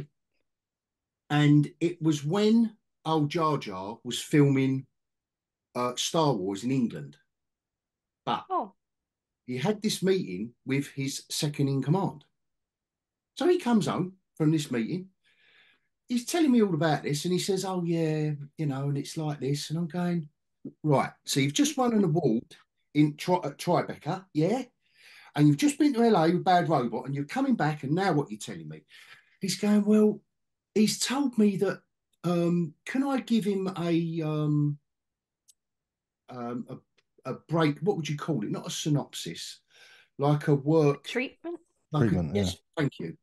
and it was when old Jar Jar was filming Star Wars in England, but Oh, he had this meeting with his second in command. So he comes home from this meeting. He's telling me all about this, and he says, "Oh yeah, you know, and it's like this." And I'm going, "Right. So you've just won an award in Tribeca, yeah, and you've just been to LA with Bad Robot, and you're coming back, and now what you're telling me?" He's going, "Well, he's told me that can I give him a break? What would you call it? Not a synopsis, like a work, treatment. like a Treatment, yeah. yes, thank you,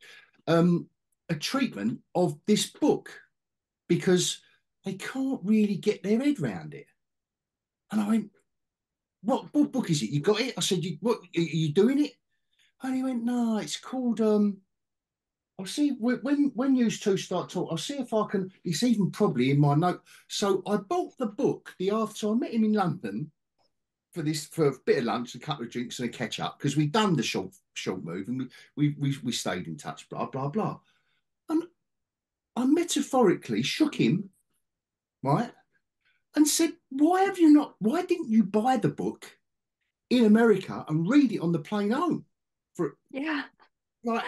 um, a treatment of this book because they can't really get their head around it." And I went, what book is it? You got it?" I said, "What are you doing it?" And he went, "No, it's called I'll see when you two start talking. I'll see if I can. It's even probably in my note." So I bought the book the after. So I met him in London for a bit of lunch, a couple of drinks, and a catch up because we'd done the short move and we stayed in touch. Blah blah blah. And I metaphorically shook him, right, and said, "Why have you not? Why didn't you buy the book in America and read it on the plane home?" For Yeah. like,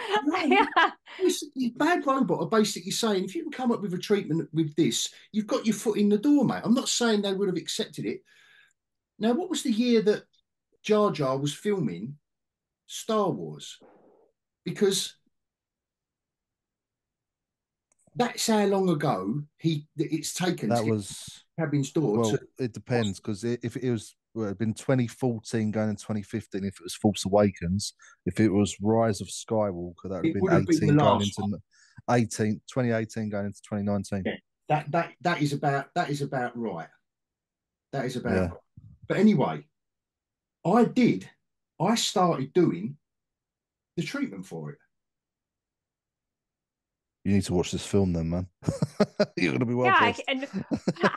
Yeah. basically, Bad Robot are basically saying, if you can come up with a treatment with this, you've got your foot in the door, mate. I'm not saying they would have accepted it. Now, what was the year that Jar Jar was filming Star Wars? Because that's how long ago it's taken to That get was, Cabin's door to. well, it depends because if it was, well, it'd been 2014 going in 2015. If it was Force Awakens, if it was Rise of Skywalker, that would have It been would have been the 18 going last into one. 2018 going into 2019. Yeah, that is about right. That is about Yeah, right. But anyway, I did. I started doing the treatment for it. you need to watch this film then, man. You're gonna be well Yeah. pleased. And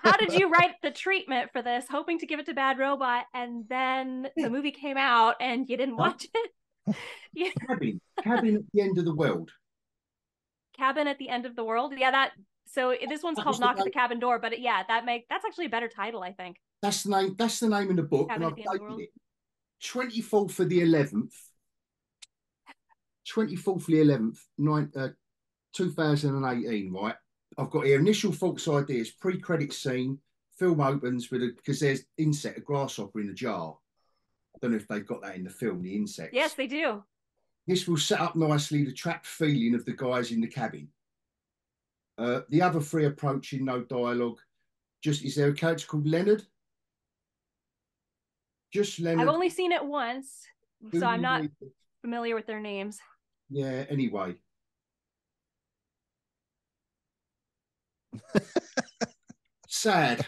how did you write the treatment for this, hoping to give it to Bad Robot, and then Yeah. the movie came out and you didn't No, watch it? Yeah. cabin at the end of the world. Cabin at the End of the World. Yeah, that. So this one's That called was the Knock at name. the Cabin Door, but yeah, that's actually a better title, I think. That's the name. That's the name in the book, and Cabin at I've the End of the dated World. it 24th for the 11th, 24th for the 11th, 2018. Right. I've got here initial false ideas, pre-credit scene. Film opens because there's insect, a grasshopper in a jar. I don't know if they've got that in the film. The Yes, insects. they do. This will set up nicely the trapped feeling of the guys in the cabin. The other three approaching, no dialogue. Just is there a character called Leonard? Just I've Leonard. only seen it once, Do so I'm you not need it? familiar with their names. Yeah, anyway. Sad.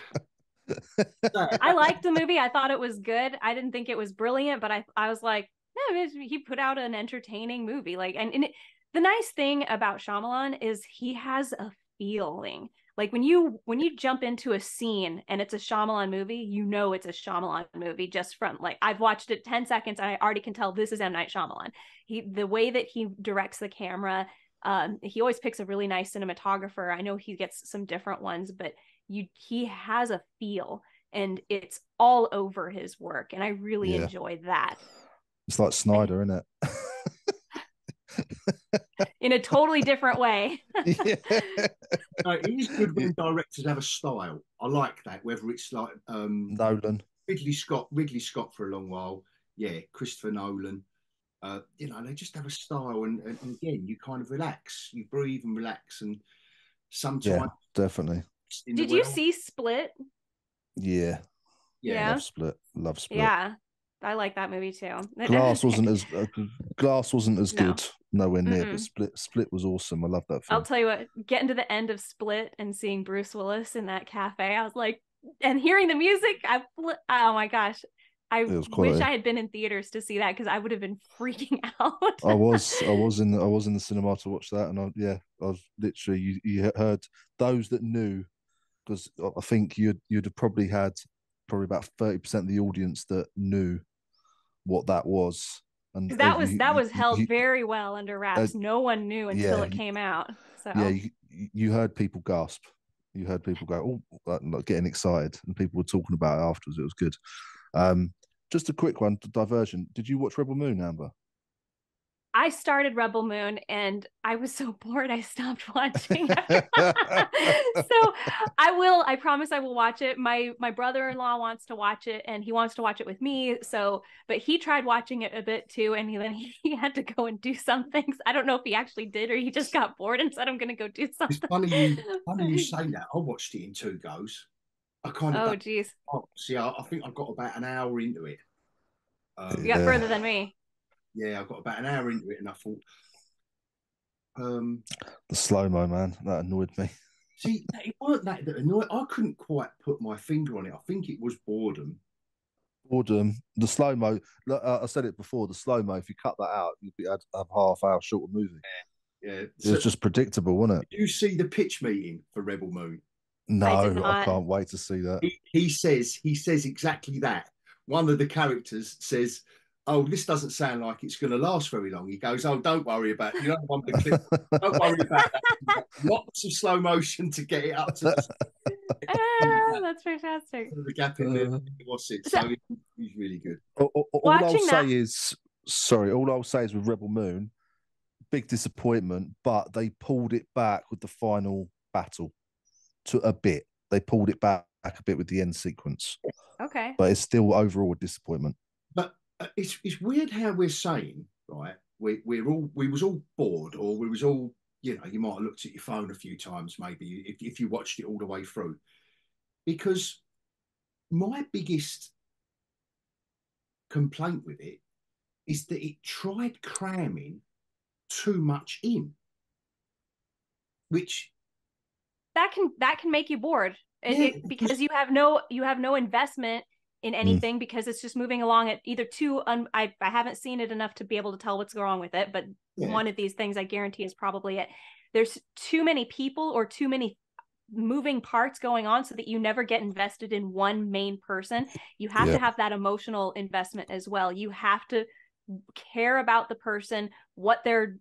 Sad. I liked the movie. I thought it was good. I didn't think it was brilliant, but I was like, no, he put out an entertaining movie. Like, the nice thing about Shyamalan is he has a feeling. Like when you jump into a scene and it's a Shyamalan movie, you know it's a Shyamalan movie just from, like, I've watched it 10 seconds and I already can tell this is M. Night Shyamalan. The way that he directs the camera, he always picks a really nice cinematographer. I know he gets some different ones, but he has a feel and it's all over his work. And I really Yeah, enjoy that. it's like Snyder, isn't In a totally different way. it? No, it is good Yeah. when directors have a style. I like that. Whether it's like Nolan. Ridley Scott for a long while, yeah, Christopher Nolan. They just have a style, and again, you kind of relax, you breathe and relax, and Yeah, sometimes definitely. in the Did you well, see Split? Yeah, yeah, Yeah. love Split. Love Split. Yeah. I like that movie too. Glass wasn't as Glass wasn't as No. good, nowhere near. But Mm-mm. Split was awesome. I love that I'll film. tell you what, getting to the end of Split and seeing Bruce Willis in that cafe, I was like, and hearing the music, oh my gosh, I It was wish quality. I had been in theaters to see that because I would have been freaking out. I was in the cinema to watch that, and I was literally you heard those that knew, because I think you'd have probably had probably about 30% of the audience that knew what that was, and Because that was held very well under uh, wraps. No one knew until yeah, it came out. yeah, So you heard people gasp. You heard people go, oh, like getting excited, and people were talking about it afterwards. It was good. Um, just a quick one, diversion. Did you watch Rebel Moon, Amber? I started Rebel Moon and I was so bored I stopped watching after. So I promise I will watch it. My brother-in-law wants to watch it and he wants to watch it with me. So but he tried watching it a bit too, and he had to go and do some things. I don't know if he actually did or he just got bored and said I'm gonna go do It's something. funny you say that. I watched it in two goes. I kind of Oh don't. geez. Oh, see, I think I got about an hour into it. You got Um, further than Yeah, me. yeah, I got about an hour into it, and I thought, um, the slow mo, man, that annoyed me. see, it weren't that annoying. I couldn't quite put my finger on it. I think it was boredom. Boredom, the slow mo. I said it before. The slow mo. If you cut that out, you'd be have half hour shorter movie. Yeah. It was So, just predictable, wasn't it? did you see the pitch meeting for Rebel Moon? I did No, I not. can't wait to see that. He says exactly that. One of the characters says, "Oh, this doesn't sound like it's going to last very long." He goes, "Oh, don't worry about it. You know, one of the clip. Don't worry about that. Lots of slow motion to get it up to Ah, that's fantastic. the gap in the Uh, what's it. So So he's really good. all I'll watching that say is, sorry, all I'll say is with Rebel Moon, big disappointment, but they pulled it back with the final battle to a bit. They pulled it back a bit with the end sequence, okay. but it's still overall a disappointment. But it's weird how we're saying, right? We was all bored, or we was all, you might have looked at your phone a few times, maybe if you watched it all the way through. Because my biggest complaint with it is that it tried cramming too much in, which That can make you bored. yeah, Because you have no investment in Mm, anything because it's just moving along at either I haven't seen it enough to be able to tell what's wrong with it, but yeah, one of these things I guarantee is probably it. There's too many people or too many moving parts going on so that you never get invested in one main person. You have to yeah, have that emotional investment as well. You have to care about the person, what their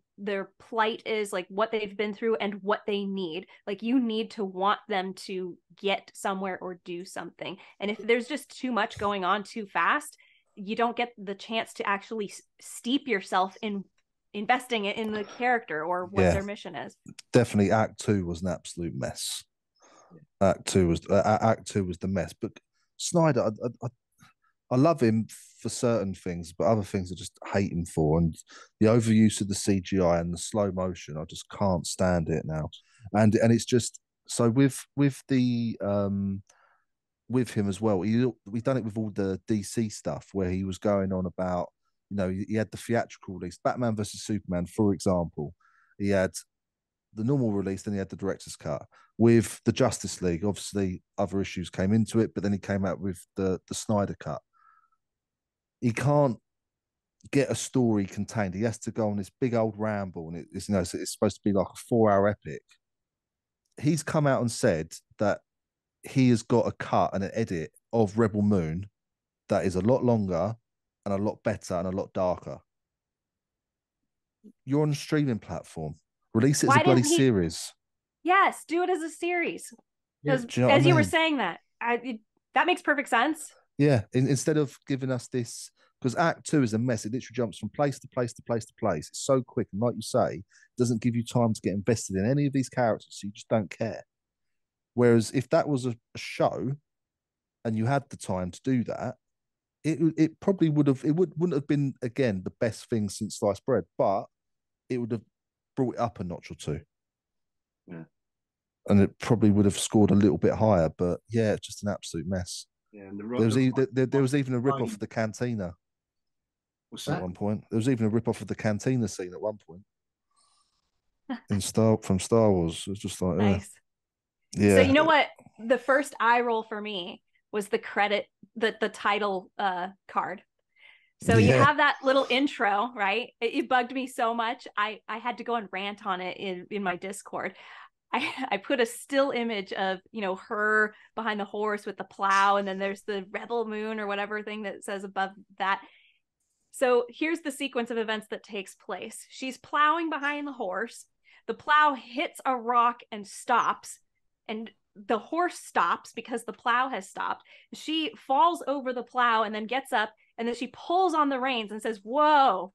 plight is, like what they've been through and what they need. Like you need to want them to get somewhere or do something. And if there's just too much going on too fast, you don't get the chance to actually steep yourself in investing it in the character or what yeah. their mission is. Definitely, Act Two was an absolute mess. Act Two was the mess. But Snyder, I love him for certain things, but other things I just hate him for. And the overuse of the CGI and the slow motion, I just can't stand it now. And it's just so with him as well. We've done it with all the DC stuff where he was going on about, he had the theatrical release, Batman versus Superman, for example. He had the normal release, then he had the director's cut. With the Justice League, obviously other issues came into it, but then he came out with the Snyder cut. He can't get a story contained. He has to go on this big old ramble, and it's supposed to be like a 4 hour epic. He's come out and said that he has got a cut and an edit of Rebel Moon that is a lot longer and a lot better and a lot darker. You're on a streaming platform. Release it as a Why bloody didn't he? series. Yes, do it as a series. yeah. Because Do you know as what I you were mean? saying that makes perfect sense. Yeah. Instead of giving us this, because Act Two is a mess. It literally jumps from place to place to place to place. It's so quick, and like you say, it doesn't give you time to get invested in any of these characters, so you just don't care. Whereas if that was a show and you had the time to do that, it probably wouldn't have been again the best thing since sliced bread, but it would have brought it up a notch or two, Yeah. and it probably would have scored a little bit higher. But yeah, it's just an absolute mess. Yeah. And There was even a rip off of the cantina what's at that? one point. There was even a rip off of the cantina scene at one point from Star Wars. It was just like, Nice. So you yeah, know what? The first eye roll for me was the credit the title card. So you have that little intro, right? It bugged me so much. I had to go and rant on it in my Discord. I put a still image of, you know, her behind the horse with the plow, and then there's the rebel moon or whatever thing that says above that. So here's the sequence of events that takes place. She's plowing behind the horse. The plow hits a rock and stops, and the horse stops because the plow has stopped. She falls over the plow and then gets up, and then she pulls on the reins and says, "Whoa."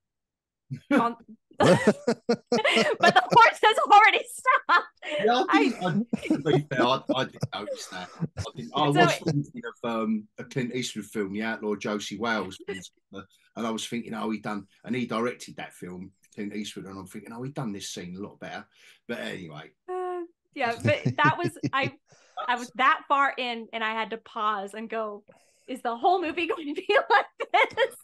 But the horse has already stopped. Yeah, to be fair, I didn't notice that. I was thinking of a Clint Eastwood film, The Outlaw Josie Wales, and I was thinking, oh, he directed that film, Clint Eastwood, and I'm thinking, oh, he done this scene a lot better. But anyway, yeah, but that was I was that far in, and I had to pause and go, is the whole movie going to be like this?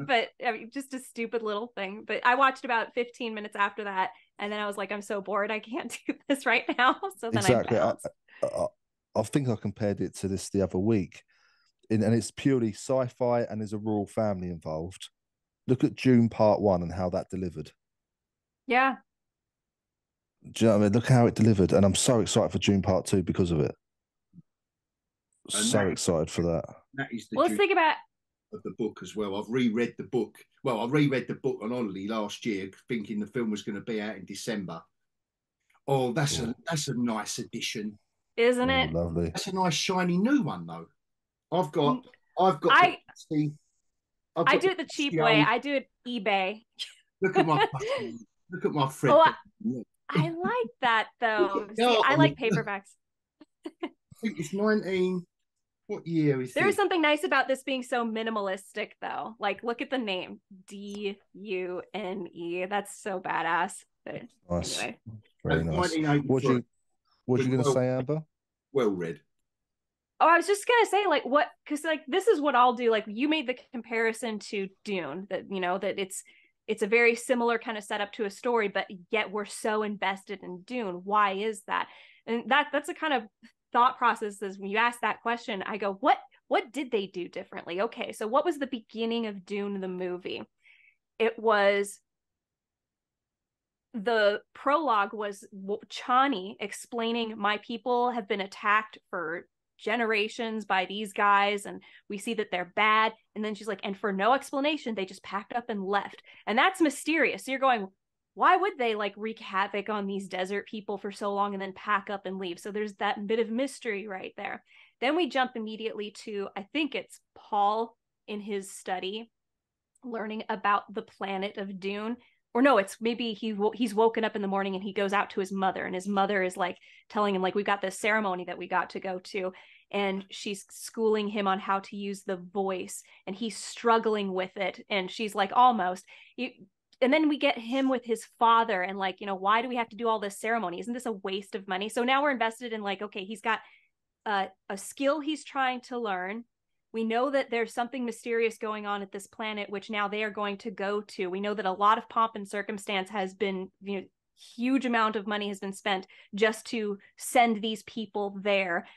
But I mean, just a stupid little thing. But I watched about 15 minutes after that, and then I was like, I'm so bored, I can't do this right now. So then exactly. I bounced. I think I compared it to this the other week, and it's purely sci-fi, and there's a royal family involved. Look at Dune Part 1 and how that delivered. Yeah. Do you know what I mean? Look how it delivered, and I'm so excited for Dune Part 2 because of it. So excited for that. That is the let's think about of the book as well. I've reread the book. Well, I reread the book on holiday last year, thinking the film was going to be out in December. Oh, that's a nice addition, isn't it? Lovely. That's a nice shiny new one though. I do it the cheap way. I do it eBay. Look at my Fred. Oh, I like that though. See, I like paperbacks. I think it's 19. What year is There's this? something nice about this being so minimalistic though. Like, look at the name, Dune. That's so badass. But nice. Anyway. Very nice. What you going to say, Amber? Well read. Oh, I was just gonna say, like, what? Because like this is what I'll do. Like, you made the comparison to Dune, that you know that it's a very similar kind of setup to a story, but yet we're so invested in Dune. Why is that? And that's a kind of thought process. Is when you ask that question, I go, what did they do differently? Okay, so what was the beginning of Dune the movie? It was the prologue was Chani explaining, my people have been attacked for generations by these guys, and we see that they're bad. And then she's like, and for no explanation, they just packed up and left. And that's mysterious. So you're going, why would they like wreak havoc on these desert people for so long and then pack up and leave? So there's that bit of mystery right there. Then we jump immediately to, I think it's Paul in his study learning about the planet of Dune. Or no, it's maybe he's woken up in the morning and he goes out to his mother, and his mother is like telling him, like, we've got this ceremony that we got to go to, and she's schooling him on how to use the voice, and he's struggling with it, and she's like, almost. And then we get him with his father, and like, you know, why do we have to do all this ceremony? Isn't this a waste of money? So now we're invested in like, okay, he's got a skill he's trying to learn. We know that there's something mysterious going on at this planet, which now they are going to go to. We know that a lot of pomp and circumstance has been, you know, huge amount of money has been spent just to send these people there.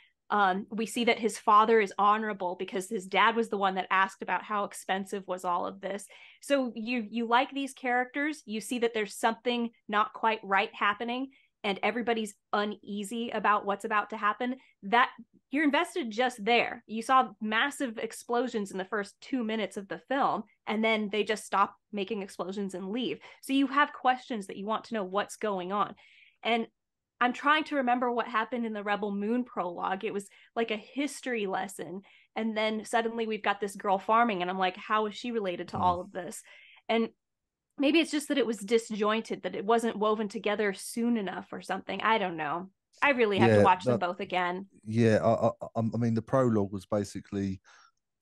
We see that his father is honorable because his dad was the one that asked about how expensive was all of this. So you like these characters. You see that there's something not quite right happening, and everybody's uneasy about what's about to happen. That you're invested just there. You saw massive explosions in the first 2 minutes of the film, and then they just stop making explosions and leave. So you have questions that you want to know what's going on. And I'm trying to remember what happened in the Rebel Moon prologue. It was like a history lesson. And then suddenly we've got this girl farming, and I'm like, how is she related to all of this? And maybe it's just that it was disjointed, that it wasn't woven together soon enough or something. I don't know. I really have to watch them both again. Yeah, I mean, the prologue was basically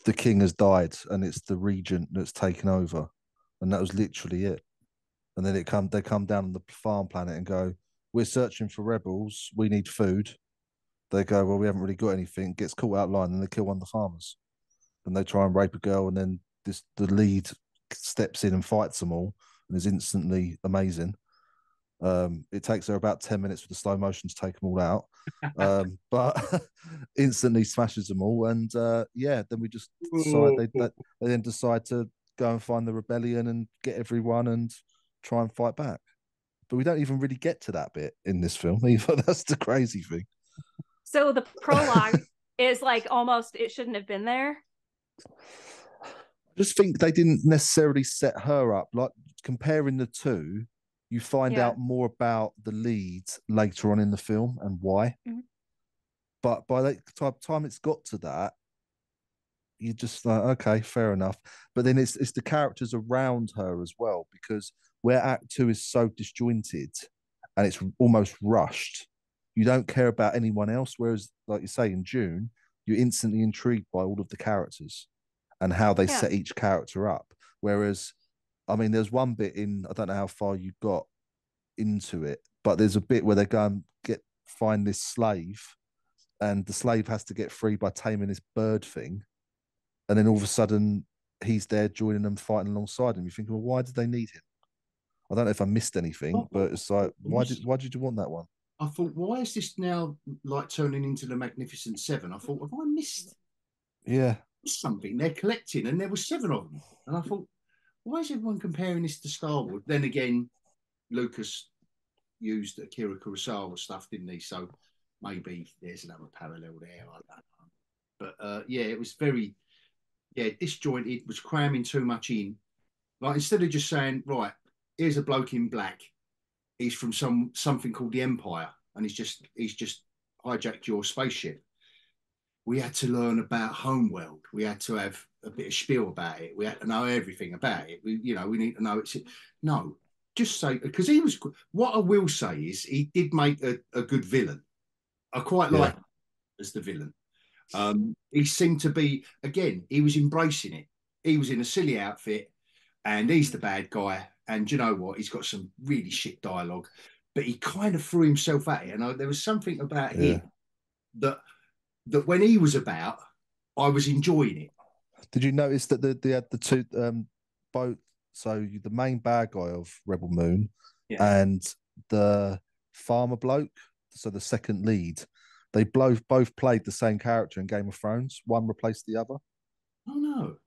the king has died and it's the regent that's taken over, and that was literally it. And then they come down on the farm planet and go, we're searching for rebels. We need food. They go, well, we haven't really got anything. Gets caught out line, and they kill one of the farmers. And they try and rape a girl, and then the lead steps in and fights them all, and is instantly amazing. It takes her about 10 minutes for the slow motion to take them all out. But instantly smashes them all. And yeah, then we just decide they then decide to go and find the rebellion and get everyone and try and fight back. But we don't even really get to that bit in this film either. That's the crazy thing. So the prologue is like almost it shouldn't have been there. I just think they didn't necessarily set her up. Like comparing the two, you find out more about the leads later on in the film and why. Mm-hmm. But by the time it's got to that, you just like, okay, fair enough. But then it's the characters around her as well, because where Act Two is so disjointed and it's almost rushed, you don't care about anyone else. Whereas, like you say, in June, you're instantly intrigued by all of the characters and how they set each character up. Whereas, I mean, there's one bit in, I don't know how far you got into it, but there's a bit where they go and find this slave, and the slave has to get free by taming this bird thing. And then all of a sudden, he's there joining them, fighting alongside him. You're thinking, well, why did they need him? I don't know if I missed anything, but it's like, why did you want that one? I thought, why is this now like turning into the Magnificent Seven? I thought, have I missed? Yeah, something. They're collecting, and there were 7 of them. And I thought, why is everyone comparing this to Star Wars? Then again, Lucas used Akira Kurosawa stuff, didn't he? So maybe there's another parallel there. I don't know. But yeah, it was very disjointed. Was cramming too much in. Like instead of just saying, right, here's a bloke in black. He's from something called the Empire, and he's just hijacked your spaceship. We had to learn about Homeworld. We had to have a bit of spiel about it. We had to know everything about it. We need to know it's no. Just say, because he was. What I will say is he did make a good villain. I quite like him as the villain. He seemed to be, again, he was embracing it. He was in a silly outfit, and he's the bad guy. And you know what? He's got some really shit dialogue, but he kind of threw himself at it. And there was something about him that when he was about, I was enjoying it. Did you notice that they had the two both? So the main bad guy of Rebel Moon and the farmer bloke, so the second lead, they both played the same character in Game of Thrones. One replaced the other. Oh no.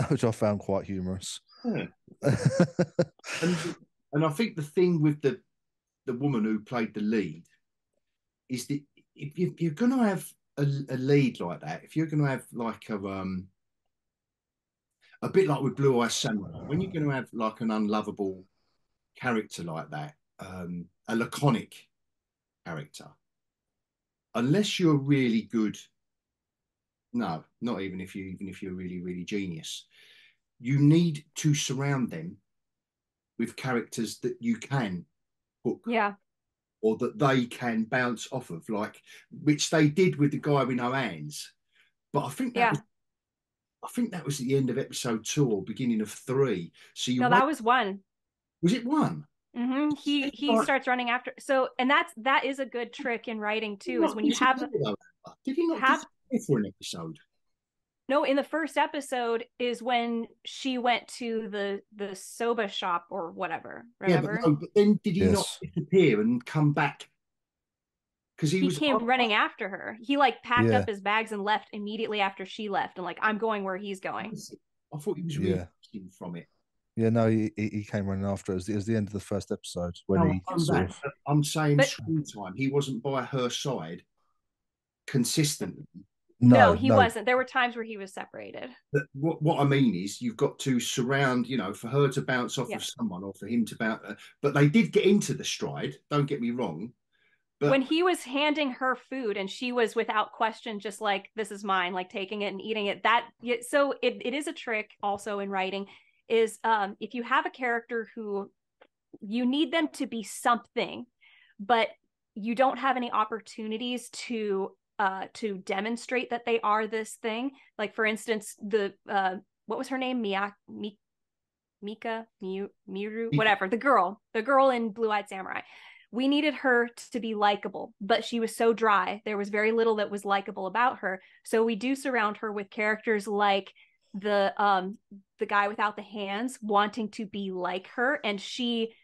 Which I found quite humorous. Yeah. and I think the thing with the woman who played the lead is that if you're going to have a lead like that, if you're going to have like a bit like with Blue Eye Samurai, when you're going to have like an unlovable character like that, a laconic character, unless you're really good, no, not even if you're really, really genius, you need to surround them with characters that you can hook. Yeah. Or that they can bounce off of, like which they did with the guy with no hands. But I think that was at the end of episode 2 or beginning of 3. So that was 1. Was it 1? Mm-hmm. He starts running after. So, and that is a good trick in writing too. Is when you have. Did he not have for an episode? No, in the first episode is when she went to the soba shop or whatever. Remember? Yeah, but then did he not disappear and come back? Because he came running after her. He like packed up his bags and left immediately after she left, and like I'm going where he's going. I thought he was really from it. Yeah, no, he came running after us. It was the end of the first episode when I'm saying screen time. He wasn't by her side consistently. No, he wasn't. There were times where he was separated. But what I mean is you've got to surround, for her to bounce off of someone or for him to bounce. But they did get into the stride. Don't get me wrong. But when he was handing her food and she was without question just like, this is mine, like taking it and eating it. So it is a trick also in writing is if you have a character who you need them to be something, but you don't have any opportunities to demonstrate that they are this thing. Like for instance, what was her name? Mika, Miru, whatever. The girl in Blue Eyed Samurai. We needed her to be likable, but she was so dry. There was very little that was likable about her. So we do surround her with characters like the guy without the hands wanting to be like her, and she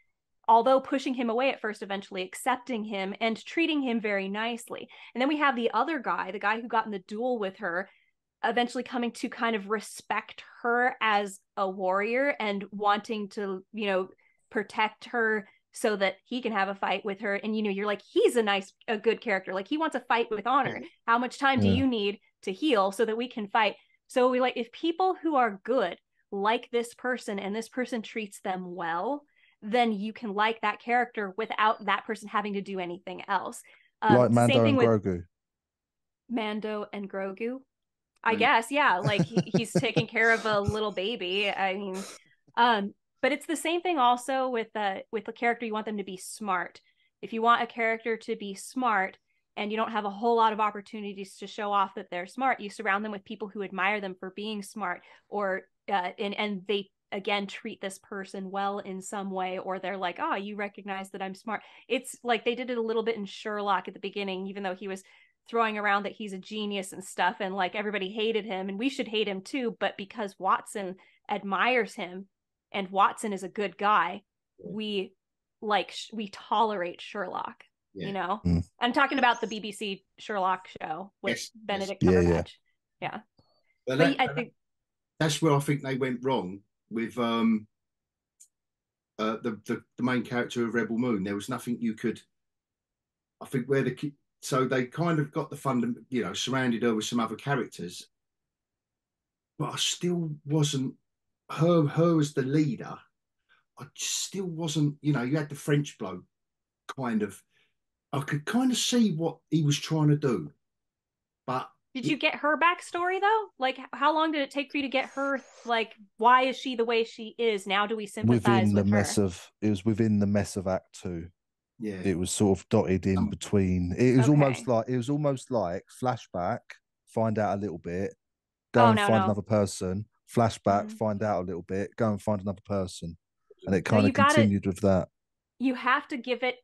although pushing him away at first, eventually accepting him and treating him very nicely. And then we have the other guy, the guy who got in the duel with her, eventually coming to kind of respect her as a warrior and wanting to, you know, protect her so that he can have a fight with her. And, you know, you're like, he's a good character. Like, he wants a fight with honor. How much time do you need to heal so that we can fight? So we like, if people who are good like this person and this person treats them well, then you can like that character without that person having to do anything else. Like Mando same thing and with Grogu. Mando and Grogu. I guess, yeah, like he's taking care of a little baby. I mean, but it's the same thing also with a character. You want them to be smart. If you want a character to be smart and you don't have a whole lot of opportunities to show off that they're smart, you surround them with people who admire them for being smart, or and they again treat this person well in some way, or they're like, oh, you recognize that I'm smart. It's like they did it a little bit in Sherlock at the beginning, even though he was throwing around that he's a genius and stuff, and like everybody hated him, and we should hate him too, but because Watson admires him and Watson is a good guy, we tolerate Sherlock. You know, I'm talking about the BBC Sherlock show with Benedict Cumberbatch. Yeah. But I think that's where I think they went wrong with the main character of Rebel Moon. There was nothing you could, I think, so they kind of got the fun, you know, surrounded her with some other characters, but I still wasn't her as the leader. I still wasn't, you know, you had the French bloke kind of, I could kind of see what he was trying to do, but did you get her backstory though? Like, how long did it take for you to get her? Like, why is she the way she is now? Do we sympathize with her? It was within the mess of Act 2. Yeah, it was sort of dotted in between. It was almost like flashback, find out a little bit, find another person, flashback, find out a little bit, go and find another person, and it kind of continued with that. You have to give it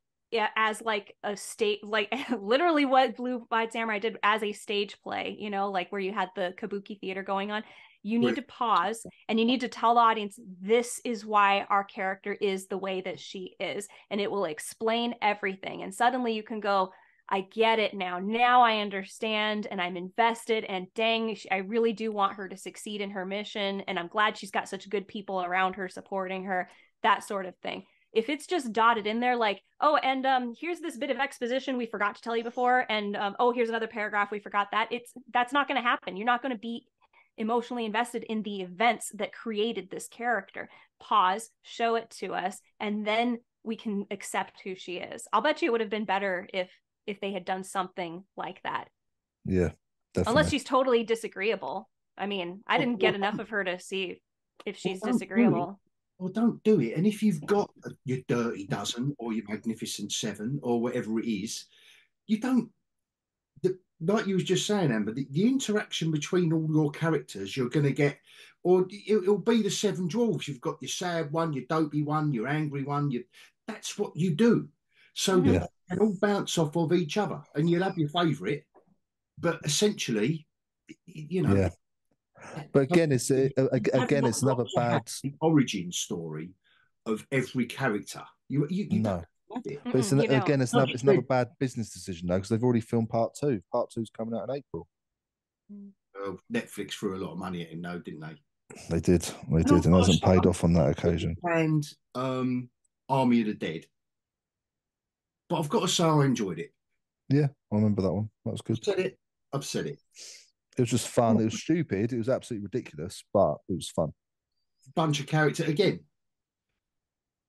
as like a state, like literally what Blue Eyed Samurai did as a stage play, you know, like where you had the kabuki theater going on. You need to pause and you need to tell the audience, this is why our character is the way that she is. And it will explain everything. And suddenly you can go, I get it now. Now I understand and I'm invested. And dang, I really do want her to succeed in her mission. And I'm glad she's got such good people around her supporting her, that sort of thing. If it's just dotted in there like, oh, and here's this bit of exposition we forgot to tell you before. And oh, here's another paragraph we forgot that. That's not going to happen. You're not going to be emotionally invested in the events that created this character. Pause, show it to us, and then we can accept who she is. I'll bet you it would have been better if they had done something like that. Yeah, definitely. Unless she's totally disagreeable. I mean, I didn't get enough of her to see if she's disagreeable. Well, don't do it. And if you've got your Dirty Dozen or your Magnificent Seven or whatever it is, you don't, like you was just saying, Amber, the interaction between all your characters you're going to get, or it'll be the seven dwarves. You've got your sad one, your dopey one, your angry one. That's what you do. So they can all bounce off of each other and you'll have your favourite. But essentially, you know. Yeah. But again, it's another bad origin story of every character. You no. But it's another bad business decision though, because they've already filmed part 2. Part 2's coming out in April. Netflix threw a lot of money at him, though, didn't they? They did, and it hasn't paid off on that occasion. And Army of the Dead, but I've got to say I enjoyed it. Yeah, I remember that one. That was good. I've said it. It was just fun. It was stupid. It was absolutely ridiculous, but it was fun. Bunch of character again.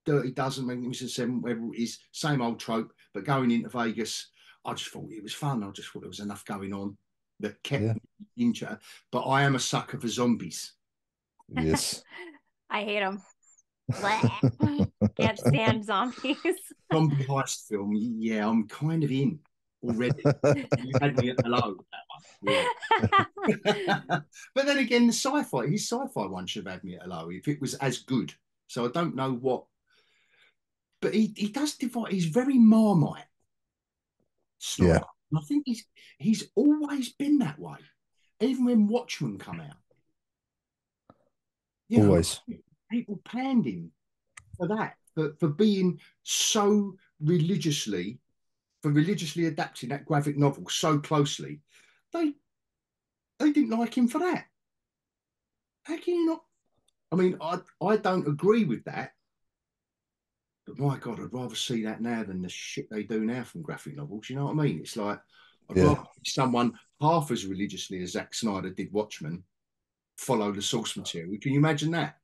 Dirty Dozen, Magnificent Seven, whatever it is, same old trope. But going into Vegas, I just thought it was fun. I just thought there was enough going on that kept me interested. But I am a sucker for zombies. Yes. I hate them. Can't stand zombies. Zombie heist film. Yeah, I'm kind of in already. You had me at hello. Yeah. But then again, his sci-fi one should have had me at hello if it was as good. So I don't know what. But he does divide. He's very Marmite style. Yeah. And I think he's always been that way, even when Watchmen come out. Always. People panned him for that, for being so religiously for religiously adapting that graphic novel so closely. They they didn't like him for that. How can you not? I mean, I don't agree with that. But my God, I'd rather see that now than the shit they do now from graphic novels. You know what I mean? It's like I'd rather Yeah, someone half as religiously as Zack Snyder did Watchmen follow the source material. Can you imagine that?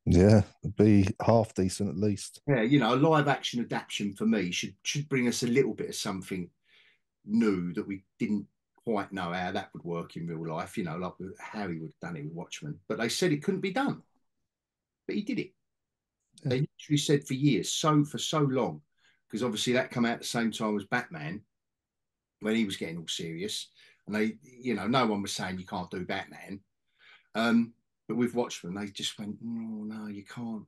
yeah, it'd be half decent at least. Yeah, a live action adaptation for me should bring us a little bit of something new that we didn't quite know how that would work in real life. Like how he would have done it with Watchmen. But they said it couldn't be done, but he did it. Yeah, They literally said for years, for so long, because obviously that came out at the same time as Batman when he was getting all serious, and no one was saying you can't do Batman. But with Watchmen, they just went, no, you can't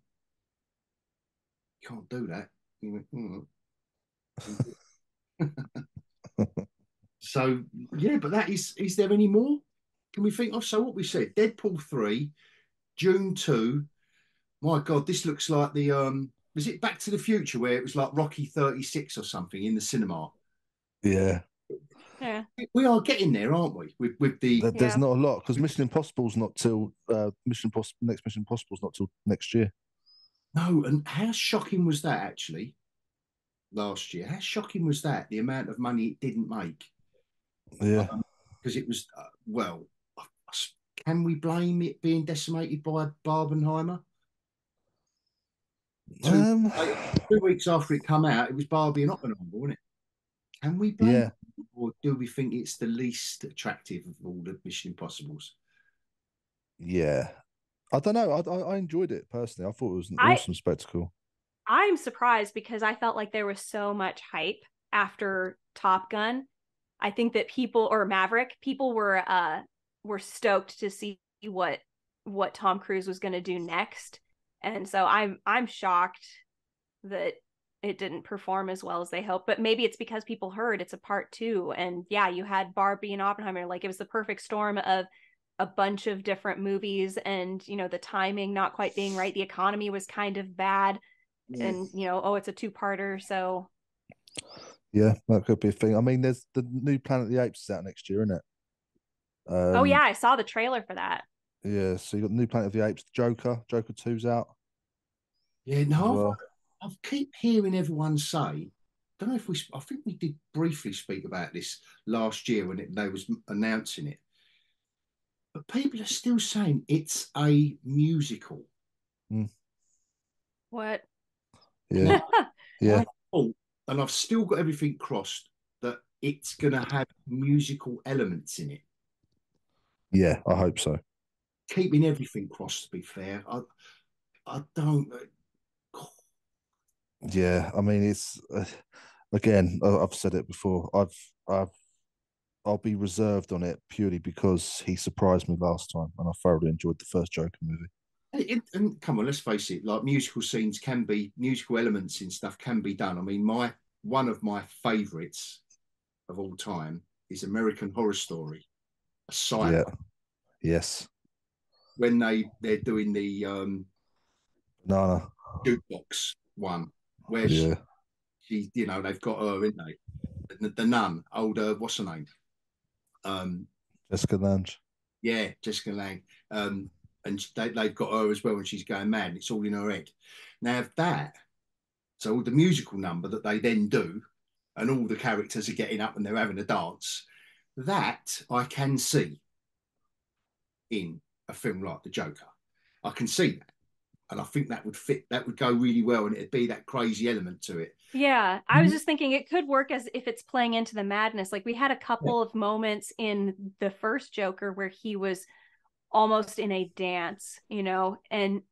do that. You went, So yeah, but that is there any more? Can we think of? So what we said, Deadpool 3, June 2. My God, this looks like the was it Back to the Future where it was like Rocky 36 or something in the cinema? yeah. Yeah. We are getting there, aren't we? With the There's Yeah. not a lot because Mission Impossible's not till Mission Impossible next Mission Impossible's not till next year. no, and how shocking was that actually last year? How shocking was that? The amount of money it didn't make. Yeah. Because it was can we blame it being decimated by Barbenheimer? Two, Um. 2 weeks after it come out, it was Barbie and Oppenheimer, wasn't it? Can we blame Yeah. it, or do we think it's the least attractive of all the Mission Impossibles? Yeah. I don't know. I enjoyed it personally. I thought it was an I awesome spectacle. I'm surprised because I felt like there was so much hype after Top Gun. I think that people or Maverick, people were stoked to see what Tom Cruise was going to do next. And so I'm shocked that it didn't perform as well as they hoped, but maybe it's because people heard it's a part 2 and yeah, you had Barbie and Oppenheimer, like it was the perfect storm of a bunch of different movies and the timing not quite being right, the economy was kind of bad Yeah. and oh, it's a two-parter, so Yeah, that could be a thing. I mean, there's the new Planet of the Apes is out next year, isn't it? oh yeah, Um, I saw the trailer for that. yeah. So you got the new Planet of the Apes, Joker 2's out Yeah, as no, well. I keep hearing everyone say. Don't know if I think we did briefly speak about this last year when they was announcing it, but people are still saying it's a musical. Mm, What? yeah, Now, yeah, I thought, and I've still got everything crossed that it's going to have musical elements in it. yeah. I hope so. Keeping everything crossed, to be fair, I don't. Yeah, I mean, it's again. I've said it before. I'll be reserved on it purely because he surprised me last time, and I thoroughly enjoyed the first Joker movie. And come on, let's face it. Like musical elements in stuff can be done. I mean, my one of my favourites of all time is American Horror Story, Yeah, Asylum. yes, When they're doing the Nana. jukebox one, where Yeah, they've got her, isn't they? The nun, older, what's her name? Jessica Lange. Yeah, Jessica Lang. And they've got her as well, and she's going mad. And it's all in her head. Now, if that, so the musical number that they then do, and all the characters are getting up and they're having a dance, that I can see in a film like The Joker. I can see that. And I think that would fit, that would go really well, and it'd be that crazy element to it. Yeah, I was just thinking it could work as if it's playing into the madness. Like we had a Yeah. couple of moments in the first Joker where he was almost in a dance, and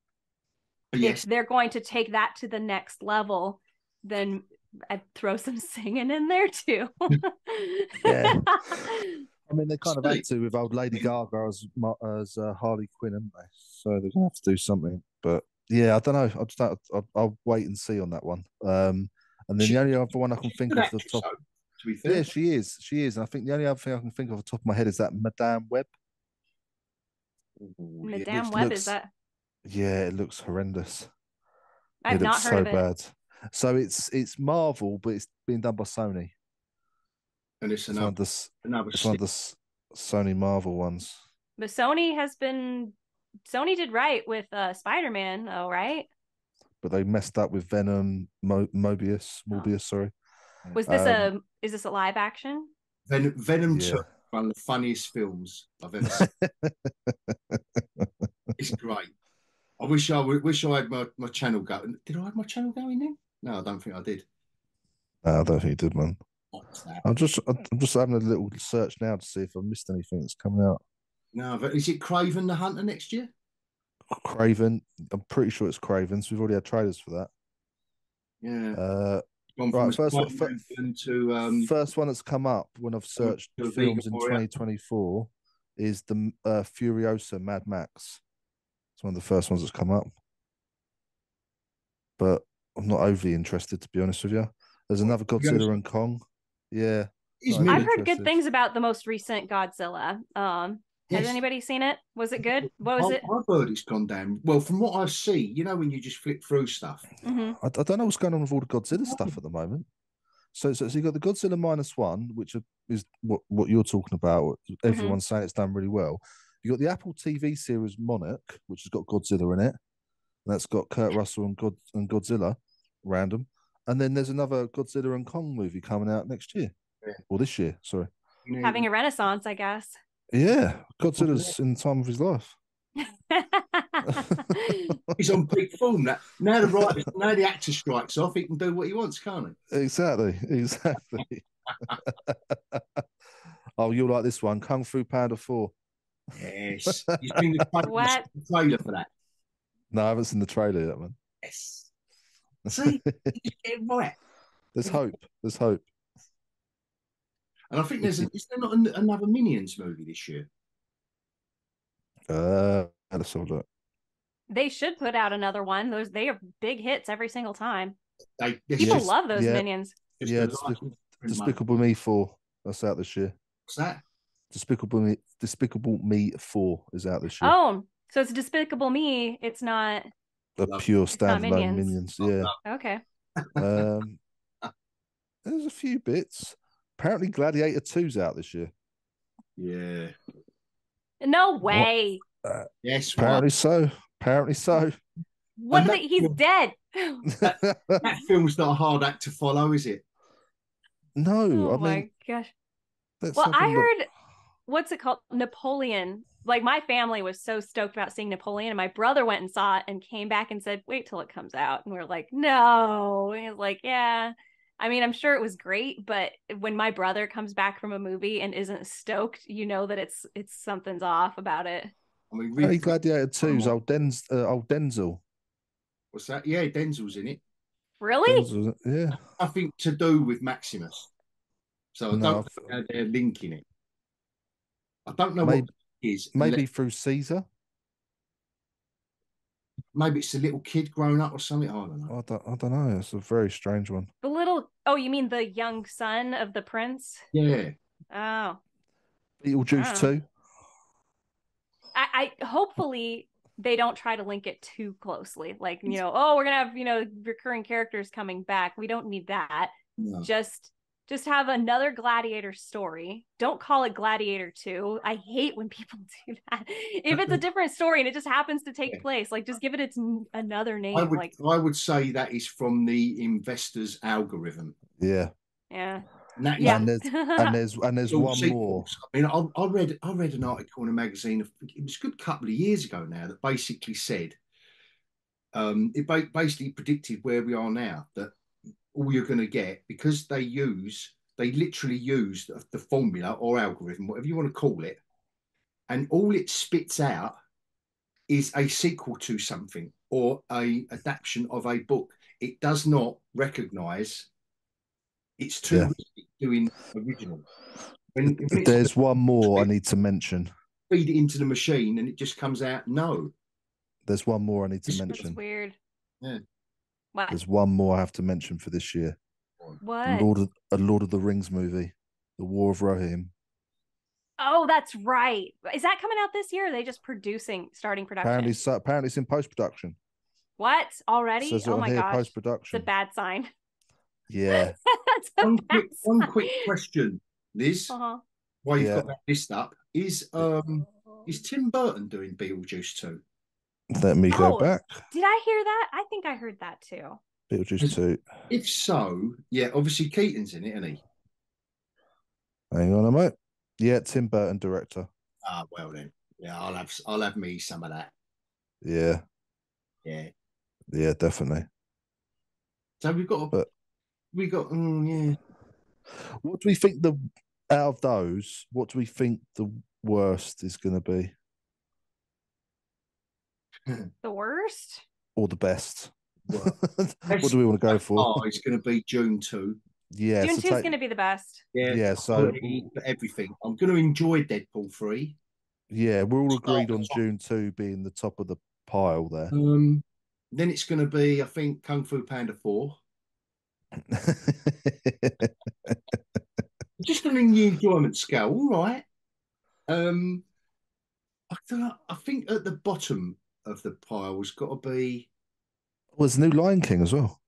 if Yes. they're going to take that to the next level, then I'd throw some singing in there too. Yeah. I mean, they kind of had Silly. to with old Lady Gaga as Harley Quinn, haven't they? So they're gonna have to do something. But yeah, I don't know. I'll wait and see on that one. And then the She, only other one I can she's a think good of the actress, top, though, to be yeah, fair. she is, and I think the only other thing I can think of off the top of my head is that Madame Web. Ooh, yeah. Madame Which Web, is looks, that? yeah, it looks horrendous. I've It looks not heard so of it. bad. So it's Marvel, but it's being done by Sony. And it's It's one of the another it's one stick. of the Sony Marvel ones. But Sony did right with Spider-Man, though, right? But they messed up with Venom, Oh. Morbius. Sorry. Was this Um, is this a live action? Venom 2, yeah. one of the funniest films I've ever seen. It's great. Wish I had my channel going. Did I have my channel going then? No, I don't think I did. No, I don't think you did, man. What's that? I'm just having a little search now to see if I missed anything that's coming out. No, but is it Craven the Hunter next year? Craven. I'm pretty sure it's Craven. So we've already had trailers for that. Yeah. Uh, Gone from right. a Spider-Man villain to First one that's come up when I've searched to a vegan films in warrior. 2024 is the Furiosa Mad Max. It's one of the first ones that's come up, but I'm not overly interested, to be honest with you. There's another Godzilla and Kong. Yeah, Is not overly I've heard good interested. things about the most recent Godzilla. Has Yes. anybody seen it? Was it good? What was it? I've heard it's gone down. Well, from what I see, you know, when you just flip through stuff. Mm-hmm. I don't know what's going on with all the Godzilla stuff at the moment. So you got the Godzilla -1, which is what you're talking about. Everyone's saying it's done really well. You got the Apple TV series Monarch, which has got Godzilla in it. And that's got Kurt Russell and Godzilla, random. And then there's another Godzilla and Kong movie coming out next year, Yeah. or this year. Sorry. You know, Having a renaissance, I guess. Yeah, Godzilla's in the time of his life. he's on peak form. Now the actor strikes off, he can do what he wants, can't Exactly. Oh, you'll like this one, Kung Fu Panda 4. he? Yes. He's been the What? trailer for that. No, I haven't seen the trailer yet, man. Yes. See, you get it right. There's hope. There's hope. And I think is there not another Minions movie this year? Let's have a look. They should put out another one. They are big hits every single time. People love those Minions. Yeah, Despicable Me 4. That's out this year. What's that? Despicable Me 4 is out this year. Oh, so it's Despicable Me. It's not a pure standalone Minions. Yeah. Okay. There's a few bits. Apparently, Gladiator 2's out this year. Yeah. No way. Yes. Apparently so. Apparently so. What? He's dead. That film's not a hard act to follow, is it? No. Oh my gosh. Well, I heard, what's it called? Napoleon. Like, my family was so stoked about seeing Napoleon, and my brother went and saw it and came back and said, wait till it comes out. And we are like, no. And he was like, yeah. I mean, I'm sure it was great, but when my brother comes back from a movie and isn't stoked, you know that it's something's off about it. I mean, Gladiator 2's old Denzel. What's that? Yeah, Denzel's in it. Really? Denzel, yeah. Nothing to do with Maximus. So I don't know how they're linking it. I don't know what it is. Maybe through Caesar. Maybe it's a little kid growing up or something. I don't know. I don't know. It's a very strange one. Oh, you mean the young son of the prince? Yeah. Oh. Beetlejuice 2. I hopefully they don't try to link it too closely. Like, oh, we're gonna have, recurring characters coming back. We don't need that. No. Just have another Gladiator story. Don't call it Gladiator 2. I hate when people do that. If it's a different story and it just happens to take place, like, just give it another name. I would say that is from the investors' algorithm. Yeah. Yeah. And there's one more. I mean, I read an article in a magazine. It was a good couple of years ago now that basically said, it basically predicted where we are now, that all you're going to get, because they literally use the formula or algorithm, whatever you want to call it, and all it spits out is a sequel to something or a adaptation of a book. It does not recognize. It's too risky doing original. There's one more I need to mention. Feed it into the machine and it just comes out. No. There's one more I need to mention. That's weird. Yeah. What? There's one more I have to mention for this year. What? A Lord of the Rings movie, The War of Rohirrim. Oh, that's right. Is that coming out this year? Or are they just starting production? Apparently it's in post-production. What? Already? Says it Oh on my here, gosh. It's a post-production. bad sign. Yeah. That's a bad One sign. quick question, Liz. Uh-huh. While you've Yeah. got that list up, is Tim Burton doing Beetlejuice 2? Let me go Oh, back. did I hear that? I think I heard that too. Beetlejuice 2. If so, yeah, obviously Keaton's in it, isn't he? Hang on a minute. Yeah, Tim Burton director. Ah, well then. Yeah, I'll have me some of that. Yeah. Yeah. Yeah, definitely. So But yeah. what do we think out of those, what do we think the worst is going to be? The worst? Or the best? Well, What do we want to go for? it's going to be June 2. Yeah, June so 2 is going to be the best. Yeah, yeah, so everything. I'm going to enjoy Deadpool 3. yeah, we're all Start agreed on June 2 being the top of the pile there. Then it's going to be, I think, Kung Fu Panda 4. Just on the enjoyment scale, all right. I think at the bottom of the pile has got to be. Was New Lion King as well.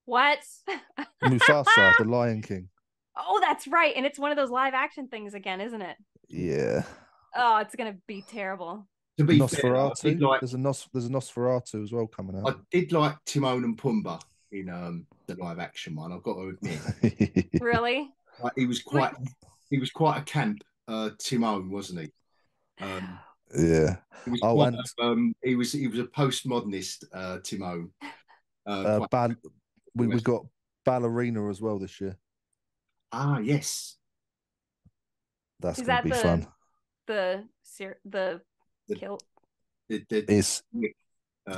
What? Mufasa, the Lion King. Oh, that's right. And it's one of those live action things again, isn't it? Yeah. Oh, it's going to be terrible. To be Nosferatu. fair, There's a Nosferatu as well coming out. I did like Timon and Pumbaa in the live action one. I've got to admit. Really? Like, he was quite a camp Timon, wasn't he? Yeah. He was he was a postmodernist Timon. We got Ballerina as well this year. Ah, yes. That's going to be fun. The kill. It's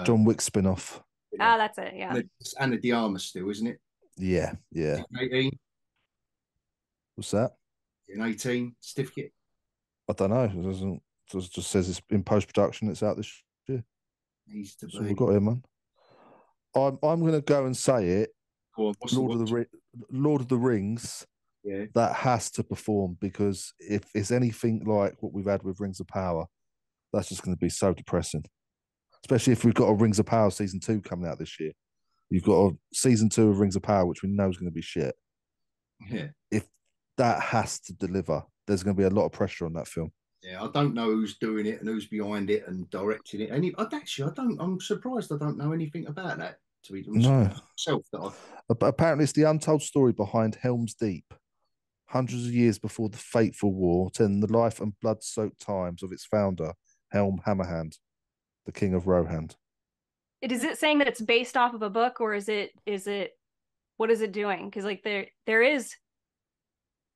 John Wick spin-off. Ah, that's it. Yeah. It's Anna de Armas still, isn't it? Yeah. 18. What's that? An 18 certificate. I don't know. It doesn't. It just says it's in post-production. It's out this year. Needs to be. So we've got here, man. I'm going to go and say it. Go on, Lord of the Rings. Yeah. That has to perform, because if it's anything like what we've had with Rings of Power, that's just going to be so depressing. Especially if we've got a Rings of Power season 2 coming out this year. You've got a season 2 of Rings of Power, which we know is going to be shit. Yeah. If that has to deliver, there's going to be a lot of pressure on that film. Yeah, I don't know who's doing it and who's behind it and directing it. I'm surprised I don't know anything about that. To be myself, apparently it's the untold story behind Helm's Deep, hundreds of years before the fateful war, telling the life and blood-soaked times of its founder, Helm Hammerhand, the King of Rohan. Is it saying that it's based off of a book, or is it what is it doing? Because like there is